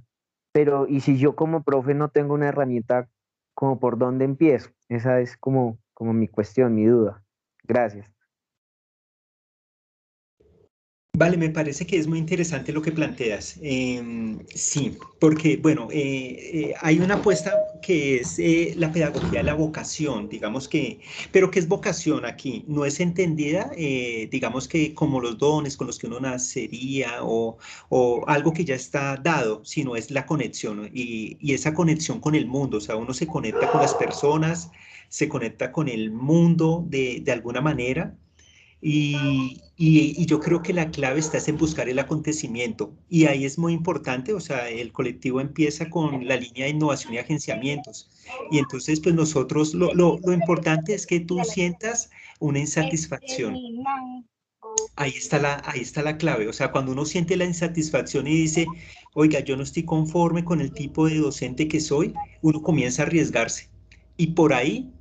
S9: pero ¿y si yo como profe no tengo una herramienta, como por dónde empiezo? Esa es como mi cuestión, mi duda. Gracias.
S1: Vale, me parece que es muy interesante lo que planteas. Sí, porque, bueno, hay una apuesta que es la pedagogía de la vocación, digamos que, pero ¿qué es vocación aquí? No es entendida, digamos que como los dones con los que uno nacería o algo que ya está dado, sino es la conexión, ¿no? Y esa conexión con el mundo, o sea, uno se conecta con las personas, se conecta con el mundo de alguna manera. Y yo creo que la clave está es en buscar el acontecimiento. Y ahí es muy importante, o sea, el colectivo empieza con la línea de innovación y agenciamientos. Y entonces, pues nosotros, lo importante es que tú sientas una insatisfacción. Ahí está la clave. O sea, cuando uno siente la insatisfacción y dice, oiga, yo no estoy conforme con el tipo de docente que soy, uno comienza a arriesgarse. Y por ahí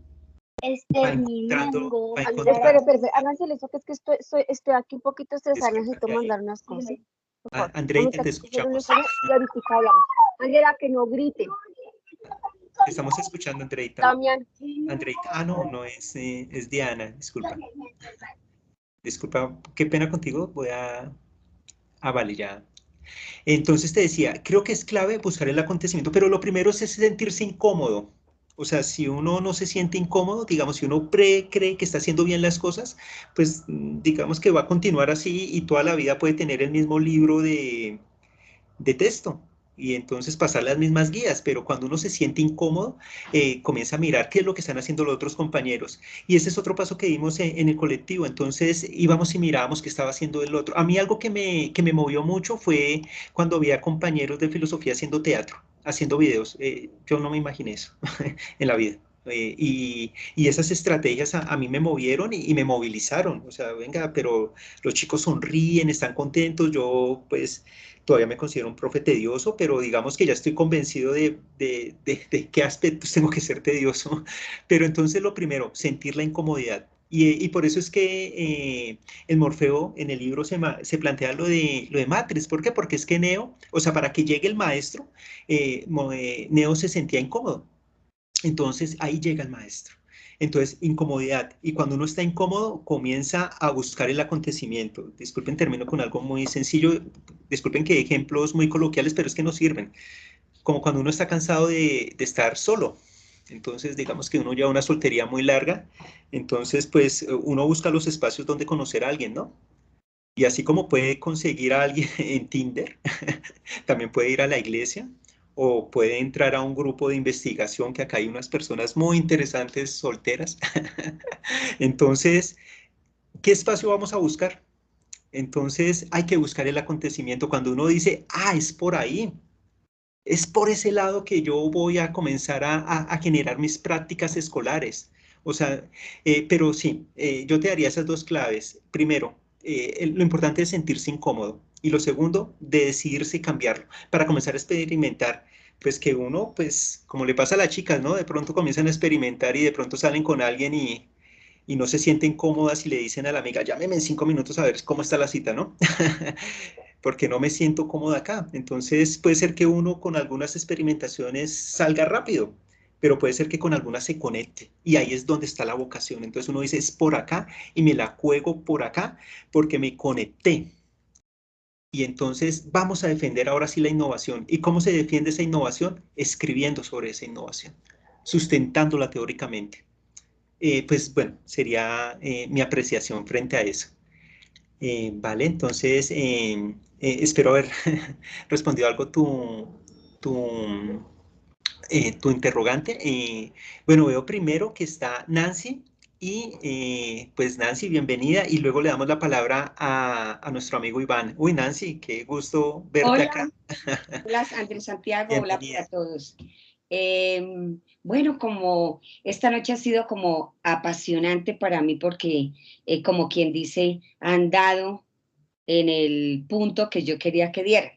S1: va encontrando,
S10: Espera, háganse eso, que es que estoy aquí un poquito estresada, necesito mandar unas cosas.
S1: Andreita, te escuchamos.
S10: Angela, que no grite.
S1: Estamos escuchando, Andreita.
S10: Damián.
S1: Andreita, no, es Diana, disculpa. Disculpa, qué pena contigo, vale, ya. Entonces te decía, creo que es clave buscar el acontecimiento, pero lo primero es sentirse incómodo. O sea, si uno no se siente incómodo, digamos, si uno cree que está haciendo bien las cosas, pues digamos que va a continuar así y toda la vida puede tener el mismo libro de texto y entonces pasar las mismas guías, pero cuando uno se siente incómodo, comienza a mirar qué es lo que están haciendo los otros compañeros. Y ese es otro paso que dimos en el colectivo. Entonces íbamos y mirábamos qué estaba haciendo el otro. A mí algo que me movió mucho fue cuando había compañeros de filosofía haciendo teatro, haciendo videos. Yo no me imaginé eso en la vida. Y esas estrategias a mí me movieron y me movilizaron. O sea, venga, pero los chicos sonríen, están contentos. Yo, pues, todavía me considero un profe tedioso, pero digamos que ya estoy convencido de qué aspectos tengo que ser tedioso. Pero entonces lo primero, sentir la incomodidad. Y por eso es que el Morfeo en el libro se plantea lo de Matrix. ¿Por qué? Porque es que Neo, o sea, para que llegue el maestro, Neo se sentía incómodo. Entonces ahí llega el maestro. Entonces, incomodidad. Y cuando uno está incómodo, comienza a buscar el acontecimiento. Disculpen, termino con algo muy sencillo. Disculpen que ejemplos muy coloquiales, pero es que no sirven. Como cuando uno está cansado de estar solo. Entonces, digamos que uno lleva una soltería muy larga. Entonces, pues uno busca los espacios donde conocer a alguien, ¿no? Y así como puede conseguir a alguien en Tinder, también puede ir a la iglesia o puede entrar a un grupo de investigación, que acá hay unas personas muy interesantes solteras. Entonces, ¿qué espacio vamos a buscar? Entonces, hay que buscar el acontecimiento. Cuando uno dice, es por ahí, es por ese lado que yo voy a comenzar a generar mis prácticas escolares. O sea, pero sí, yo te daría esas dos claves. Primero, lo importante es sentirse incómodo. Y lo segundo, de decidirse cambiarlo para comenzar a experimentar. Pues que uno, pues, como le pasa a las chicas, ¿no? De pronto comienzan a experimentar y de pronto salen con alguien y no se sienten cómodas y le dicen a la amiga, llámeme en 5 minutos a ver cómo está la cita, ¿no? Porque no me siento cómoda acá. Entonces puede ser que uno con algunas experimentaciones salga rápido, pero puede ser que con algunas se conecte. Y ahí es donde está la vocación. Entonces uno dice, es por acá y me la juego por acá porque me conecté. Y entonces vamos a defender ahora sí la innovación. ¿Y cómo se defiende esa innovación? Escribiendo sobre esa innovación, sustentándola teóricamente. Pues bueno, sería mi apreciación frente a eso. Vale, entonces espero haber respondido algo tu interrogante. Bueno, veo primero que está Nancy y pues Nancy, bienvenida y luego le damos la palabra a nuestro amigo Iván. Uy, Nancy, qué gusto verte
S11: hola,
S1: acá.
S11: Hola, Andrés Santiago,
S1: Bienvenida.
S11: hola para todos. Bueno, como esta noche ha sido como apasionante para mí porque, como quien dice, han dado en el punto que yo quería que diera.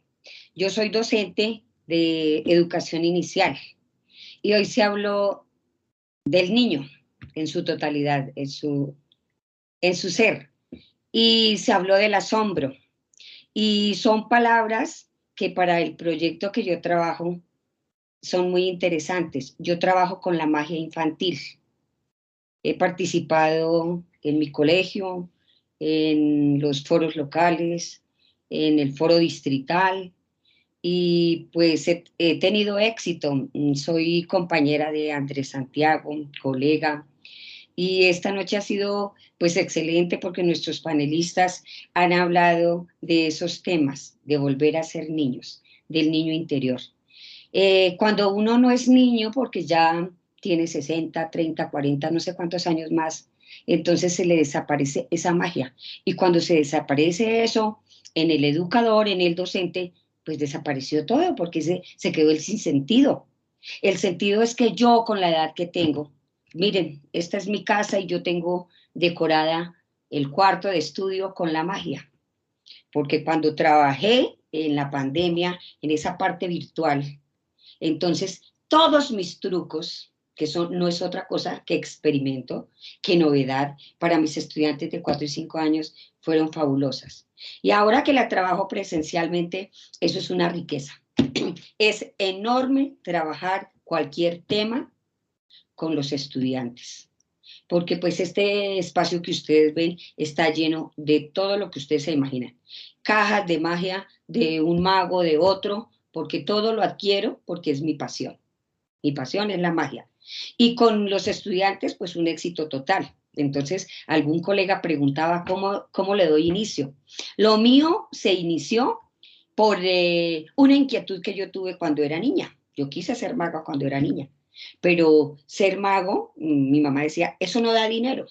S11: Yo soy docente de educación inicial y hoy se habló del niño en su totalidad, en su ser, y se habló del asombro. Y son palabras que para el proyecto que yo trabajo son muy interesantes. Yo trabajo con la magia infantil. He participado en mi colegio, en los foros locales, en el foro distrital y pues he tenido éxito. Soy compañera de Andrés Santiago, colega, y esta noche ha sido pues excelente porque nuestros panelistas han hablado de esos temas, de volver a ser niños, del niño interior. Cuando uno no es niño, porque ya tiene 60, 30, 40, no sé cuántos años más, entonces se le desaparece esa magia. Y cuando se desaparece eso, en el educador, en el docente, pues desapareció todo, porque se quedó el sinsentido. El sentido es que yo, con la edad que tengo, miren, esta es mi casa y yo tengo decorada el cuarto de estudio con la magia. Porque cuando trabajé en la pandemia, en esa parte virtual, entonces todos mis trucos, que no es otra cosa que experimento, que novedad para mis estudiantes de 4 y 5 años, fueron fabulosas. Y ahora que la trabajo presencialmente, eso es una riqueza. Es enorme trabajar cualquier tema con los estudiantes, porque pues este espacio que ustedes ven está lleno de todo lo que ustedes se imaginan. Cajas de magia de un mago, de otro, porque todo lo adquiero porque es mi pasión. Mi pasión es la magia. Y con los estudiantes, pues un éxito total. Entonces, algún colega preguntaba cómo le doy inicio. Lo mío se inició por una inquietud que yo tuve cuando era niña. Yo quise ser maga cuando era niña. Pero ser mago, mi mamá decía, eso no da dinero.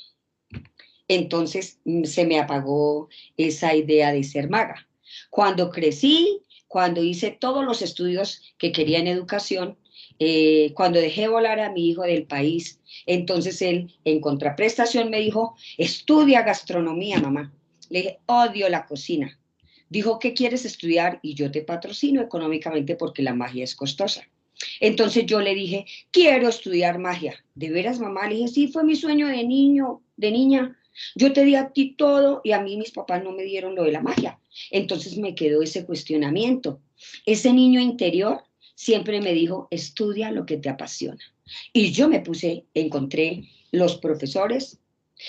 S11: Entonces se me apagó esa idea de ser maga. Cuando crecí, cuando hice todos los estudios que quería en educación, cuando dejé volar a mi hijo del país, entonces él en contraprestación me dijo, estudia gastronomía, mamá. Le dije, odio la cocina. Dijo, ¿qué quieres estudiar? Y yo te patrocino económicamente porque la magia es costosa. Entonces yo le dije, quiero estudiar magia. ¿De veras, mamá? Le dije, sí, fue mi sueño de niño, de niña. Yo te di a ti todo y a mí mis papás no me dieron lo de la magia. Entonces me quedó ese cuestionamiento. Ese niño interior siempre me dijo, estudia lo que te apasiona. Y yo me encontré los profesores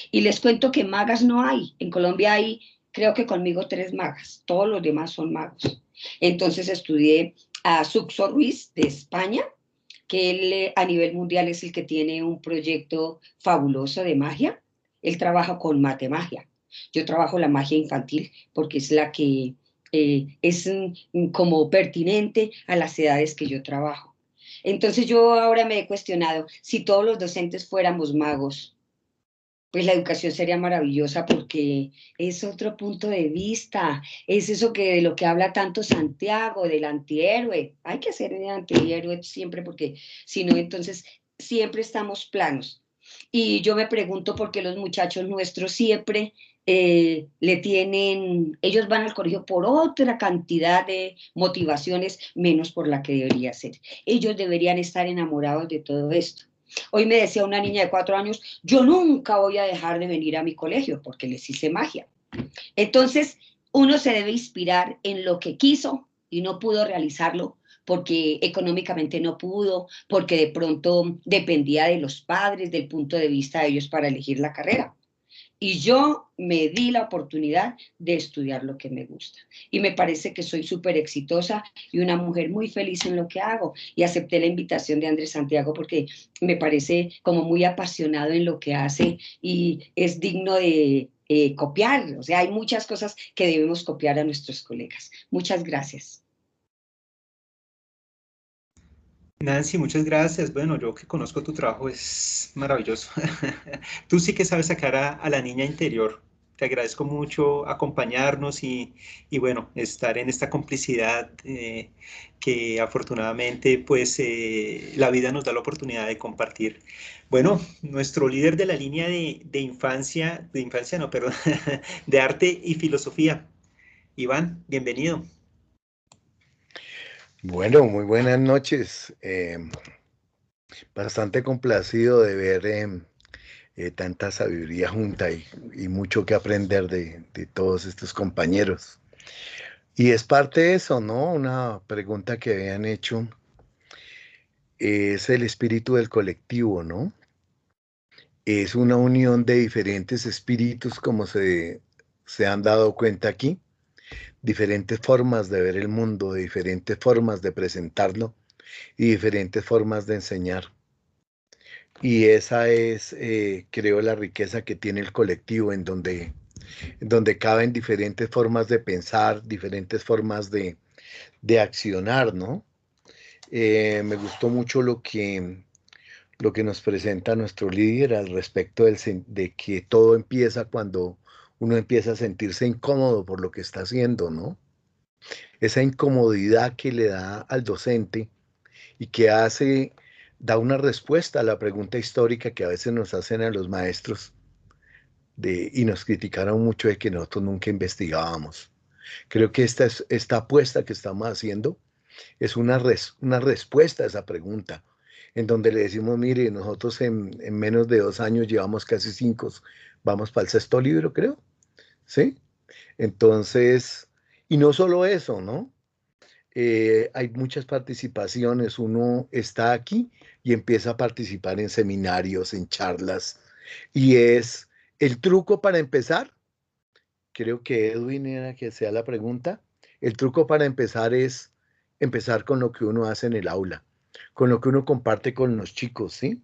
S11: y les cuento que magas no hay. En Colombia hay, creo que conmigo 3 magas. Todos los demás son magos. Entonces estudié a Suxo Ruiz de España, que él a nivel mundial es el que tiene un proyecto fabuloso de magia. Él trabaja con matemagia. Yo trabajo la magia infantil porque es la que es como pertinente a las edades que yo trabajo. Entonces yo ahora me he cuestionado, si todos los docentes fuéramos magos, pues la educación sería maravillosa porque es otro punto de vista, es eso que de lo que habla tanto Santiago, del antihéroe. Hay que ser el antihéroe siempre porque si no, entonces siempre estamos planos. Y yo me pregunto por qué los muchachos nuestros siempre ellos van al colegio por otra cantidad de motivaciones, menos por la que debería ser. Ellos deberían estar enamorados de todo esto. Hoy me decía una niña de 4 años, yo nunca voy a dejar de venir a mi colegio porque les hice magia. Entonces, uno se debe inspirar en lo que quiso y no pudo realizarlo porque económicamente no pudo, porque de pronto dependía de los padres, del punto de vista de ellos para elegir la carrera. Y yo me di la oportunidad de estudiar lo que me gusta. Y me parece que soy súper exitosa y una mujer muy feliz en lo que hago. Y acepté la invitación de Andrés Santiago porque me parece como muy apasionado en lo que hace y es digno de copiar. O sea, hay muchas cosas que debemos copiar a nuestros colegas. Muchas gracias.
S1: Nancy, muchas gracias. Bueno, yo que conozco tu trabajo es maravilloso. Tú sí que sabes sacar a la niña interior. Te agradezco mucho acompañarnos y bueno, estar en esta complicidad que afortunadamente pues la vida nos da la oportunidad de compartir. Bueno, nuestro líder de la línea de infancia no, perdón, de arte y filosofía. Iván, bienvenido.
S12: Bueno, muy buenas noches. Bastante complacido de ver tanta sabiduría junta y mucho que aprender de todos estos compañeros. Y es parte de eso, ¿no? Una pregunta que habían hecho es el espíritu del colectivo, ¿no? Es una unión de diferentes espíritus, como se han dado cuenta aquí, diferentes formas de ver el mundo, diferentes formas de presentarlo y diferentes formas de enseñar. Y esa es, creo, la riqueza que tiene el colectivo, en donde caben diferentes formas de pensar, diferentes formas de accionar, ¿no? Me gustó mucho lo que nos presenta nuestro líder al respecto de que todo empieza cuando uno empieza a sentirse incómodo por lo que está haciendo, ¿no? Esa incomodidad que le da al docente y que da una respuesta a la pregunta histórica que a veces nos hacen a los maestros y nos criticaron mucho de que nosotros nunca investigábamos. Creo que esta apuesta que estamos haciendo es una respuesta a esa pregunta, en donde le decimos, mire, nosotros en menos de 2 años llevamos casi 5, vamos para el 6.º libro, creo, ¿sí? Entonces, y no solo eso, ¿no? Hay muchas participaciones, uno está aquí y empieza a participar en seminarios, en charlas, y es el truco para empezar, creo que Edwin era que sea la pregunta, el truco para empezar es empezar con lo que uno hace en el aula, con lo que uno comparte con los chicos, ¿sí?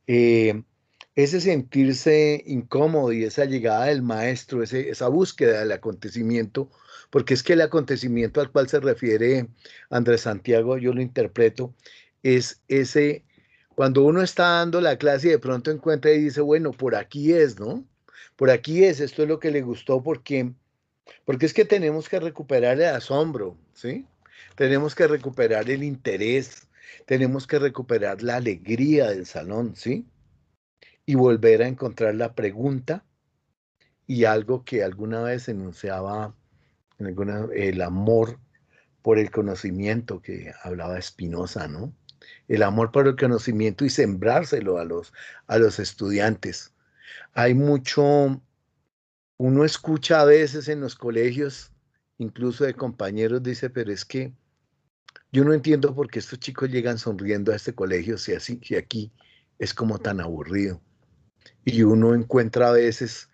S12: Ese sentirse incómodo y esa llegada del maestro, esa búsqueda del acontecimiento, porque es que el acontecimiento al cual se refiere Andrés Santiago, yo lo interpreto, es ese, cuando uno está dando la clase y de pronto encuentra y dice, bueno, por aquí es, ¿no? Por aquí es, esto es lo que le gustó, porque es que tenemos que recuperar el asombro, ¿sí? Tenemos que recuperar el interés, tenemos que recuperar la alegría del salón, ¿sí? Y volver a encontrar la pregunta y algo que alguna vez enunciaba el amor por el conocimiento que hablaba Spinoza, ¿no? El amor por el conocimiento y sembrárselo a los estudiantes. Hay mucho, uno escucha a veces en los colegios, incluso de compañeros, dice, pero es que yo no entiendo por qué estos chicos llegan sonriendo a este colegio si aquí es como tan aburrido. Y uno encuentra a veces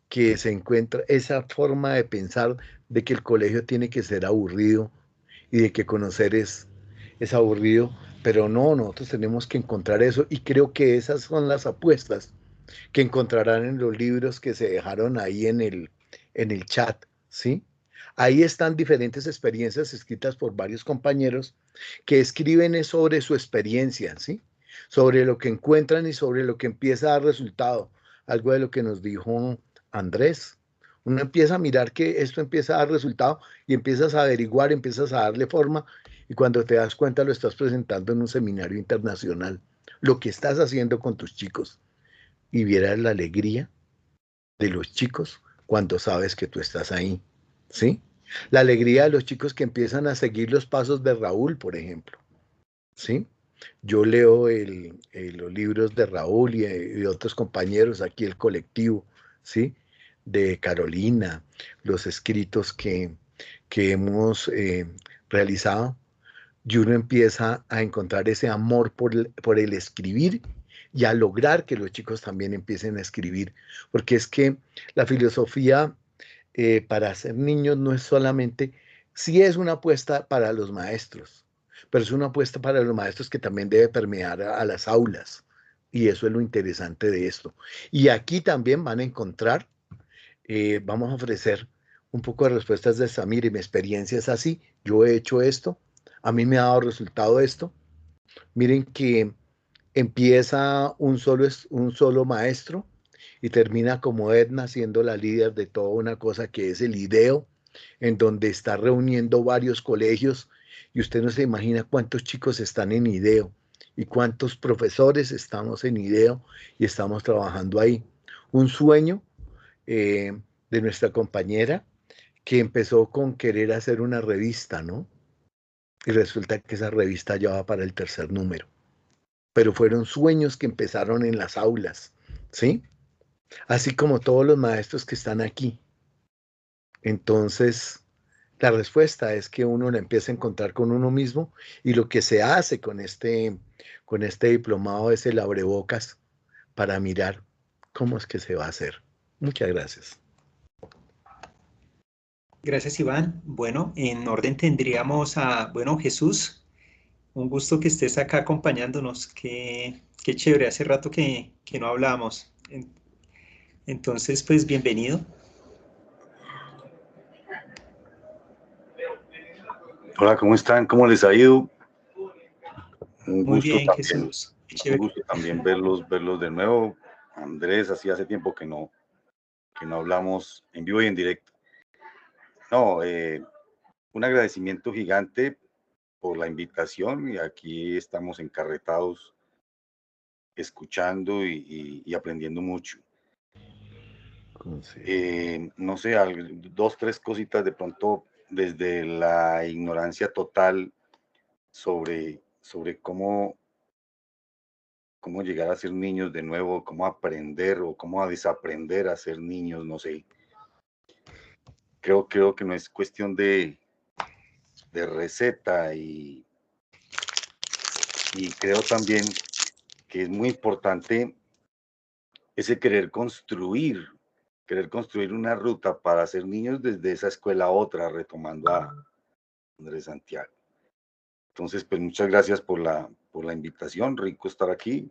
S12: que se encuentra esa forma de pensar de que el colegio tiene que ser aburrido y de que conocer es aburrido, pero no, nosotros tenemos que encontrar eso y creo que esas son las apuestas que encontrarán en los libros que se dejaron ahí en el chat, ¿sí? Ahí están diferentes experiencias escritas por varios compañeros que escriben sobre su experiencia, ¿sí? Sobre lo que encuentran y sobre lo que empieza a dar resultado. Algo de lo que nos dijo Andrés. Uno empieza a mirar que esto empieza a dar resultado y empiezas a averiguar, empiezas a darle forma y cuando te das cuenta lo estás presentando en un seminario internacional. Lo que estás haciendo con tus chicos. Y vieras la alegría de los chicos cuando sabes que tú estás ahí, ¿sí? La alegría de los chicos que empiezan a seguir los pasos de Raúl, por ejemplo, ¿sí? Yo leo los libros de Raúl y de otros compañeros aquí, el colectivo, ¿sí? De Carolina, los escritos que hemos realizado, y uno empieza a encontrar ese amor por el escribir y a lograr que los chicos también empiecen a escribir, porque es que la filosofía para ser niños no es solamente, sí es una apuesta para los maestros, pero es una apuesta para los maestros que también debe permear a las aulas, y eso es lo interesante de esto. Y aquí también van a encontrar, vamos a ofrecer un poco de respuestas de esta, mire, mi experiencia es así, yo he hecho esto, a mí me ha dado resultado esto, miren que empieza un solo maestro y termina como Edna siendo la líder de toda una cosa que es el IDEO, en donde está reuniendo varios colegios y usted no se imagina cuántos chicos están en IDEO y cuántos profesores estamos en IDEO y estamos trabajando ahí. Un sueño de nuestra compañera que empezó con querer hacer una revista, ¿no? Y resulta que esa revista ya va para el 3.er número. Pero fueron sueños que empezaron en las aulas, ¿sí? Así como todos los maestros que están aquí. Entonces, la respuesta es que uno la empieza a encontrar con uno mismo y lo que se hace con este diplomado es el abrebocas para mirar cómo es que se va a hacer. Muchas gracias.
S1: Gracias, Iván. Bueno, en orden tendríamos a, bueno, Jesús, un gusto que estés acá acompañándonos. Qué chévere, hace rato que no hablábamos. Entonces, pues bienvenido.
S13: Hola, ¿cómo están? ¿Cómo les ha ido? Un
S1: Muy
S13: gusto
S1: bien,
S13: también,
S1: Jesús.
S13: un gusto también verlos de nuevo. Andrés, así hace tiempo que no hablamos en vivo y en directo. No, un agradecimiento gigante por la invitación y aquí estamos encarretados escuchando y aprendiendo mucho. No sé, 2, 3 cositas de pronto desde la ignorancia total sobre cómo llegar a ser niños de nuevo, cómo aprender o cómo a desaprender a ser niños, no sé. Creo que no es cuestión de receta y creo también que es muy importante ese querer construir una ruta para ser niños desde esa escuela a otra, retomando a Andrés Santiago. Entonces, pues muchas gracias por la invitación, rico estar aquí.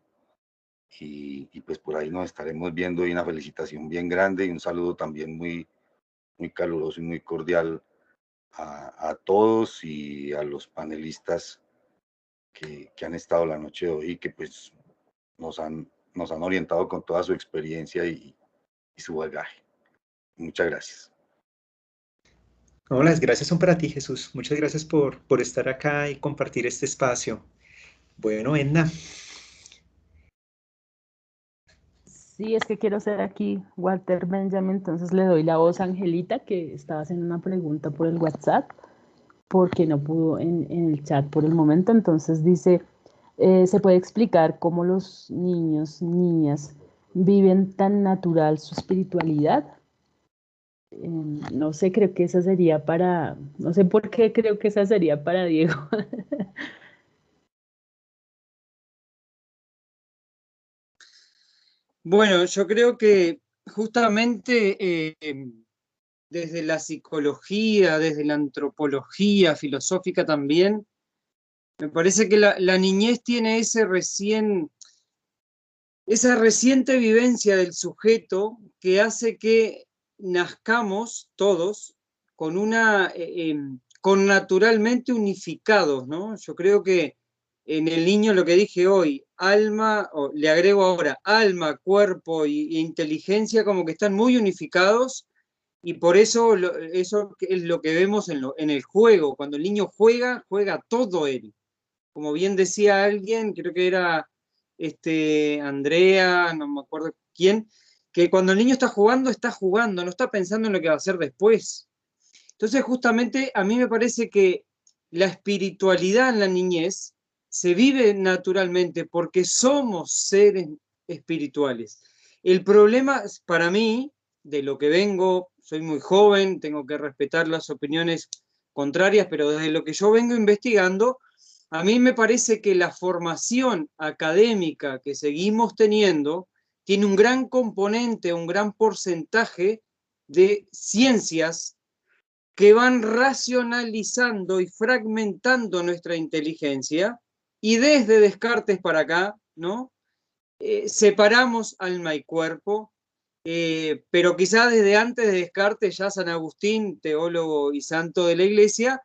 S13: Y pues por ahí nos estaremos viendo, y una felicitación bien grande y un saludo también muy, muy caluroso y muy cordial a todos y a los panelistas que han estado la noche de hoy y que pues nos han orientado con toda su experiencia y su bagaje. Muchas gracias.
S1: No, las gracias son para ti, Jesús. Muchas gracias por estar acá y compartir este espacio. Bueno, Edna.
S4: Sí, es que quiero ser aquí Walter Benjamin, entonces le doy la voz a Angelita, que estaba haciendo una pregunta por el WhatsApp, porque no pudo en el chat por el momento. Entonces dice, ¿se puede explicar cómo los niños, niñas, viven tan natural su espiritualidad? No sé, creo que esa sería para, no sé por qué creo que esa sería para Diego.
S5: Bueno, yo creo que justamente desde la psicología, desde la antropología filosófica también, me parece que la niñez tiene esa reciente vivencia del sujeto que hace que nazcamos todos con naturalmente unificados, ¿no? Yo creo que en el niño, lo que dije hoy, alma, o le agrego ahora, alma, cuerpo e inteligencia, como que están muy unificados, y por eso eso es lo que vemos en el juego. Cuando el niño juega todo él. Como bien decía alguien, creo que era Andrea, no me acuerdo quién, que cuando el niño está jugando, no está pensando en lo que va a hacer después. Entonces, justamente, a mí me parece que la espiritualidad en la niñez se vive naturalmente porque somos seres espirituales. El problema, para mí, de lo que vengo, soy muy joven, tengo que respetar las opiniones contrarias, pero desde lo que yo vengo investigando, a mí me parece que la formación académica que seguimos teniendo tiene un gran componente, un gran porcentaje de ciencias que van racionalizando y fragmentando nuestra inteligencia, y desde Descartes para acá, ¿no? Separamos alma y cuerpo, pero quizás desde antes de Descartes ya San Agustín, teólogo y santo de la Iglesia,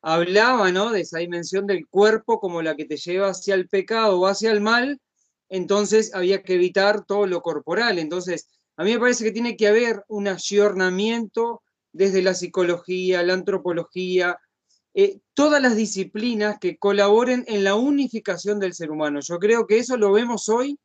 S5: hablaba, ¿no?, de esa dimensión del cuerpo como la que te lleva hacia el pecado o hacia el mal. Entonces había que evitar todo lo corporal. Entonces, a mí me parece que tiene que haber un ayornamiento desde la psicología, la antropología, todas las disciplinas que colaboren en la unificación del ser humano. Yo creo que eso lo vemos hoy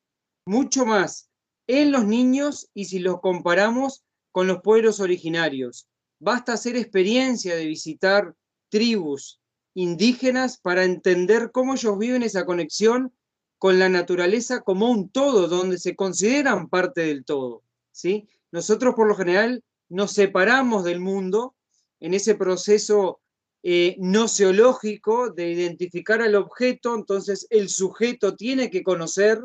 S5: mucho más en los niños, y si los comparamos con los pueblos originarios. Basta hacer experiencia de visitar tribus indígenas para entender cómo ellos viven esa conexión con la naturaleza como un todo, donde se consideran parte del todo, ¿sí? Nosotros por lo general nos separamos del mundo en ese proceso noseológico de identificar al objeto. Entonces el sujeto tiene que conocer,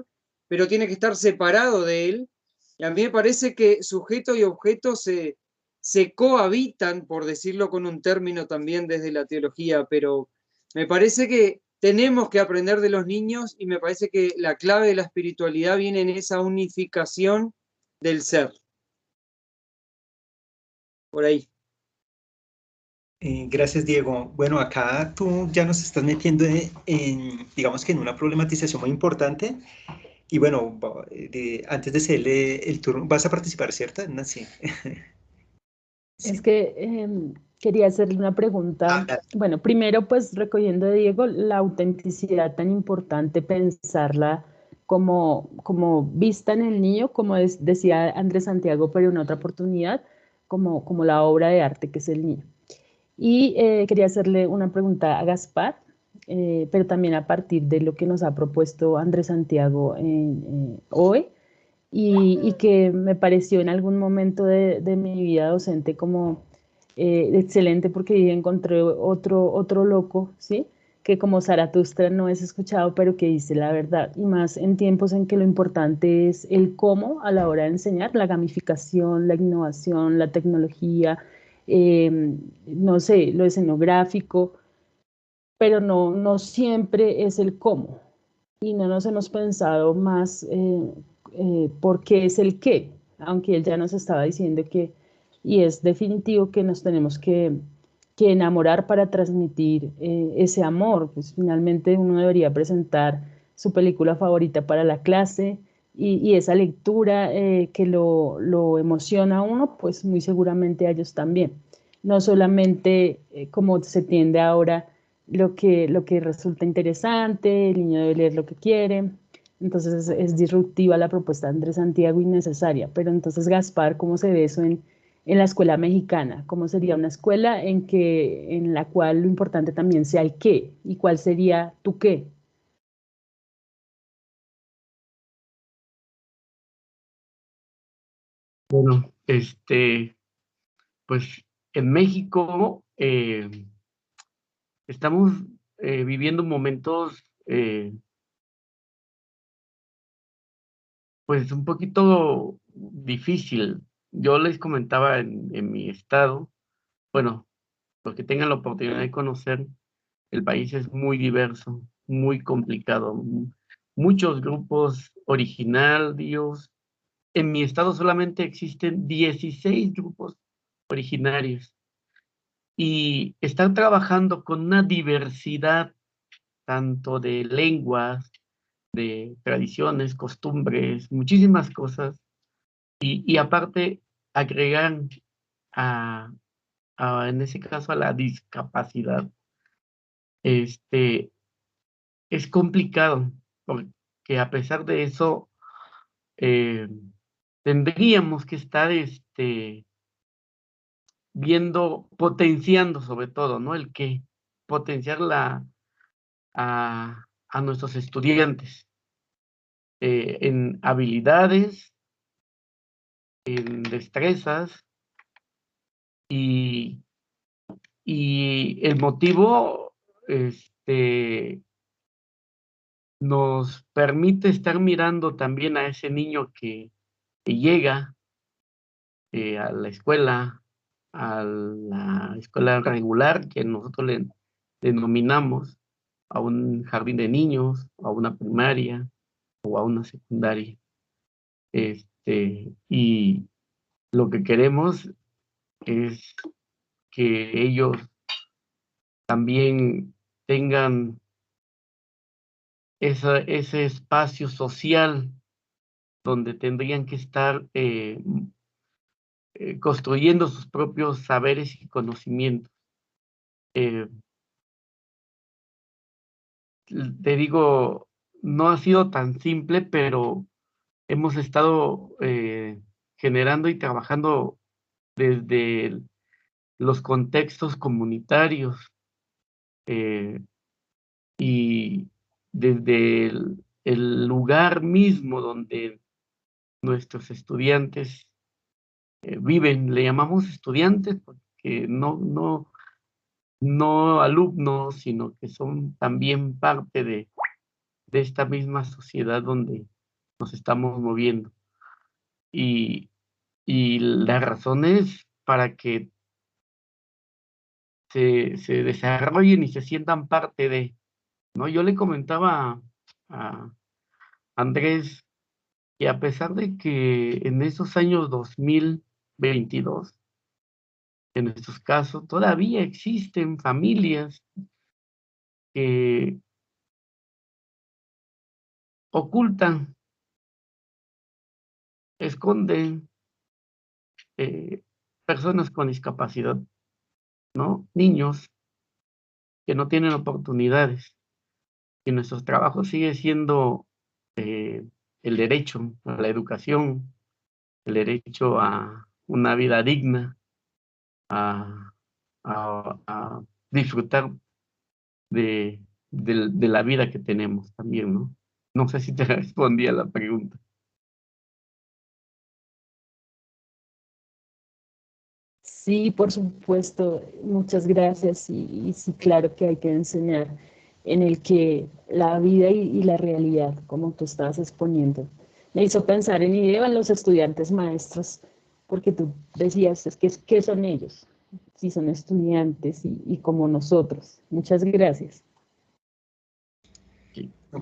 S5: pero tiene que estar separado de él. Y a mí me parece que sujeto y objeto se se cohabitan, por decirlo con un término también desde la teología, pero me parece que tenemos que aprender de los niños y me parece que la clave de la espiritualidad viene en esa unificación del ser. Por ahí.
S1: Gracias, Diego. Bueno, acá tú ya nos estás metiendo digamos que en una problematización muy importante. Y bueno, antes de cederle el turno, ¿vas a participar, cierto, Nancy?
S4: Sí. Es que quería hacerle una pregunta. Bueno, primero, pues recogiendo de Diego, la autenticidad tan importante, pensarla como vista en el niño, como decía Andrés Santiago, pero en otra oportunidad, como la obra de arte que es el niño. Y quería hacerle una pregunta a Gaspar, pero también a partir de lo que nos ha propuesto Andrés Santiago hoy, y que me pareció en algún momento de mi vida docente como excelente, porque ahí encontré otro loco, ¿sí? Que como Zaratustra no es escuchado, pero que dice la verdad, y más en tiempos en que lo importante es el cómo a la hora de enseñar, la gamificación, la innovación, la tecnología, no sé, lo escenográfico, pero no siempre es el cómo. Y no nos hemos pensado más por qué es el qué, aunque él ya nos estaba diciendo que, y es definitivo que nos tenemos que enamorar para transmitir ese amor. Pues finalmente uno debería presentar su película favorita para la clase y esa lectura que lo emociona a uno, pues muy seguramente a ellos también. No solamente como se tiende ahora lo que resulta interesante, el niño debe leer lo que quiere. Entonces es disruptiva la propuesta de Andrés Santiago y necesaria. Pero entonces, Gaspar, ¿cómo se ve eso en la escuela mexicana? ¿Cómo sería una escuela en la cual lo importante también sea el qué? ¿Y cuál sería tu qué?
S7: Bueno, pues en México estamos viviendo momentos pues un poquito difícil. Yo les comentaba en mi estado, bueno, los que tengan la oportunidad de conocer, el país es muy diverso, muy complicado, muchos grupos originarios. En mi estado solamente existen 16 grupos originarios y están trabajando con una diversidad tanto de lenguas, de tradiciones, costumbres, muchísimas cosas, y aparte agregan en ese caso a la discapacidad. Es complicado, porque a pesar de eso, tendríamos que estar potenciando sobre todo, ¿no? El que potenciar a nuestros estudiantes en habilidades, en destrezas, y el motivo nos permite estar mirando también a ese niño que llega a la escuela regular, que nosotros le denominamos, a un jardín de niños, a una primaria o a una secundaria. Y lo que queremos es que ellos también tengan ese espacio social donde tendrían que estar construyendo sus propios saberes y conocimientos. Te digo, no ha sido tan simple, pero hemos estado generando y trabajando desde los contextos comunitarios y desde el lugar mismo donde nuestros estudiantes viven. Le llamamos estudiantes porque no alumnos, sino que son también parte de esta misma sociedad donde nos estamos moviendo. Y las razones para que se desarrollen y se sientan parte de, ¿no? Yo le comentaba a Andrés que a pesar de que en esos años 2022, en estos casos, todavía existen familias que ocultan, esconden personas con discapacidad, ¿no? Niños que no tienen oportunidades. Y nuestro trabajo sigue siendo el derecho a la educación, el derecho a una vida digna, a disfrutar de la vida que tenemos también, ¿no? No sé si te respondí a la pregunta.
S4: Sí, por supuesto, muchas gracias. Y sí, claro que hay que enseñar en el que la vida y la realidad, como tú estabas exponiendo, me hizo pensar en idea en los estudiantes maestros, porque tú decías, es que ¿qué son ellos? Si son estudiantes y como nosotros. Muchas gracias.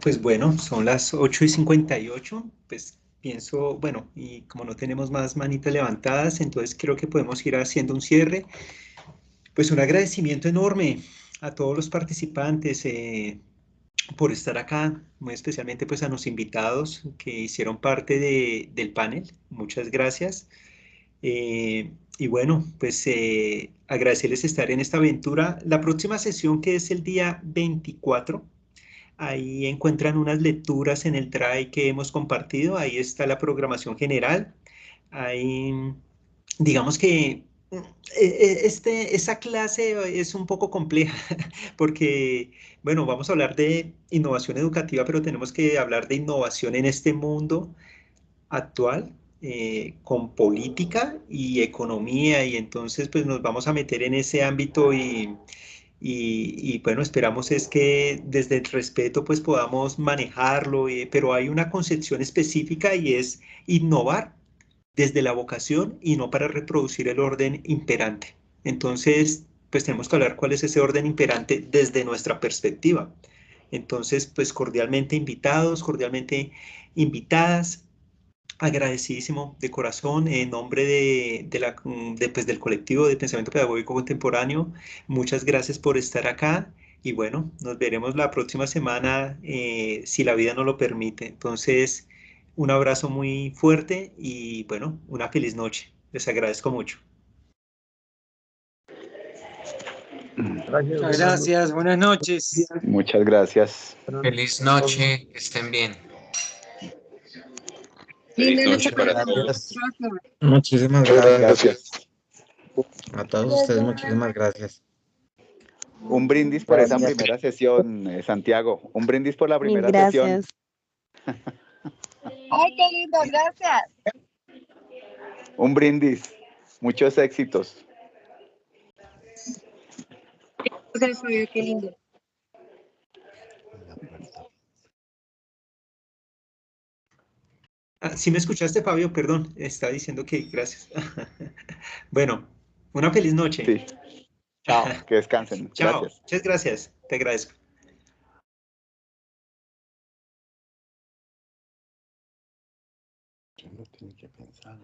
S1: Pues bueno, son las 8:58, pues pienso, bueno, y como no tenemos más manitas levantadas, entonces creo que podemos ir haciendo un cierre. Pues un agradecimiento enorme a todos los participantes por estar acá, muy especialmente pues a los invitados que hicieron parte del panel. Muchas gracias. Y bueno, pues agradecerles estar en esta aventura. La próxima sesión, que es el día 24, ahí encuentran unas lecturas en el Drive que hemos compartido. Ahí está la programación general. Ahí, digamos que esa clase es un poco compleja porque, bueno, vamos a hablar de innovación educativa, pero tenemos que hablar de innovación en este mundo actual, con política y economía, y entonces pues nos vamos a meter en ese ámbito y, bueno, esperamos es que desde el respeto pues podamos manejarlo, pero hay una concepción específica y es innovar desde la vocación y no para reproducir el orden imperante. Entonces, pues tenemos que hablar cuál es ese orden imperante desde nuestra perspectiva. Entonces, pues cordialmente invitados, cordialmente invitadas, agradecidísimo de corazón en nombre pues, del colectivo de pensamiento pedagógico contemporáneo. Muchas gracias por estar acá y bueno, nos veremos la próxima semana, si la vida nos lo permite. Entonces, un abrazo muy fuerte y bueno, una feliz noche. Les agradezco mucho.
S5: Muchas gracias, buenas noches.
S13: Muchas gracias.
S14: Feliz noche, que estén bien.
S6: Feliz noche para todos.
S15: Muchísimas gracias. A todos ustedes, muchísimas gracias.
S13: Un brindis por esa primera sesión, Santiago. Un brindis por la primera sesión.
S10: Ay, qué lindo, gracias.
S13: Un brindis. Muchos éxitos.
S10: Qué lindo.
S1: ¿Sí me escuchaste, Fabio? Perdón, está diciendo que gracias. Bueno, una feliz noche.
S13: Sí. Chao, que descansen.
S1: Chao,
S13: Gracias.
S1: muchas gracias. Te agradezco.
S12: Yo no tengo que pensar.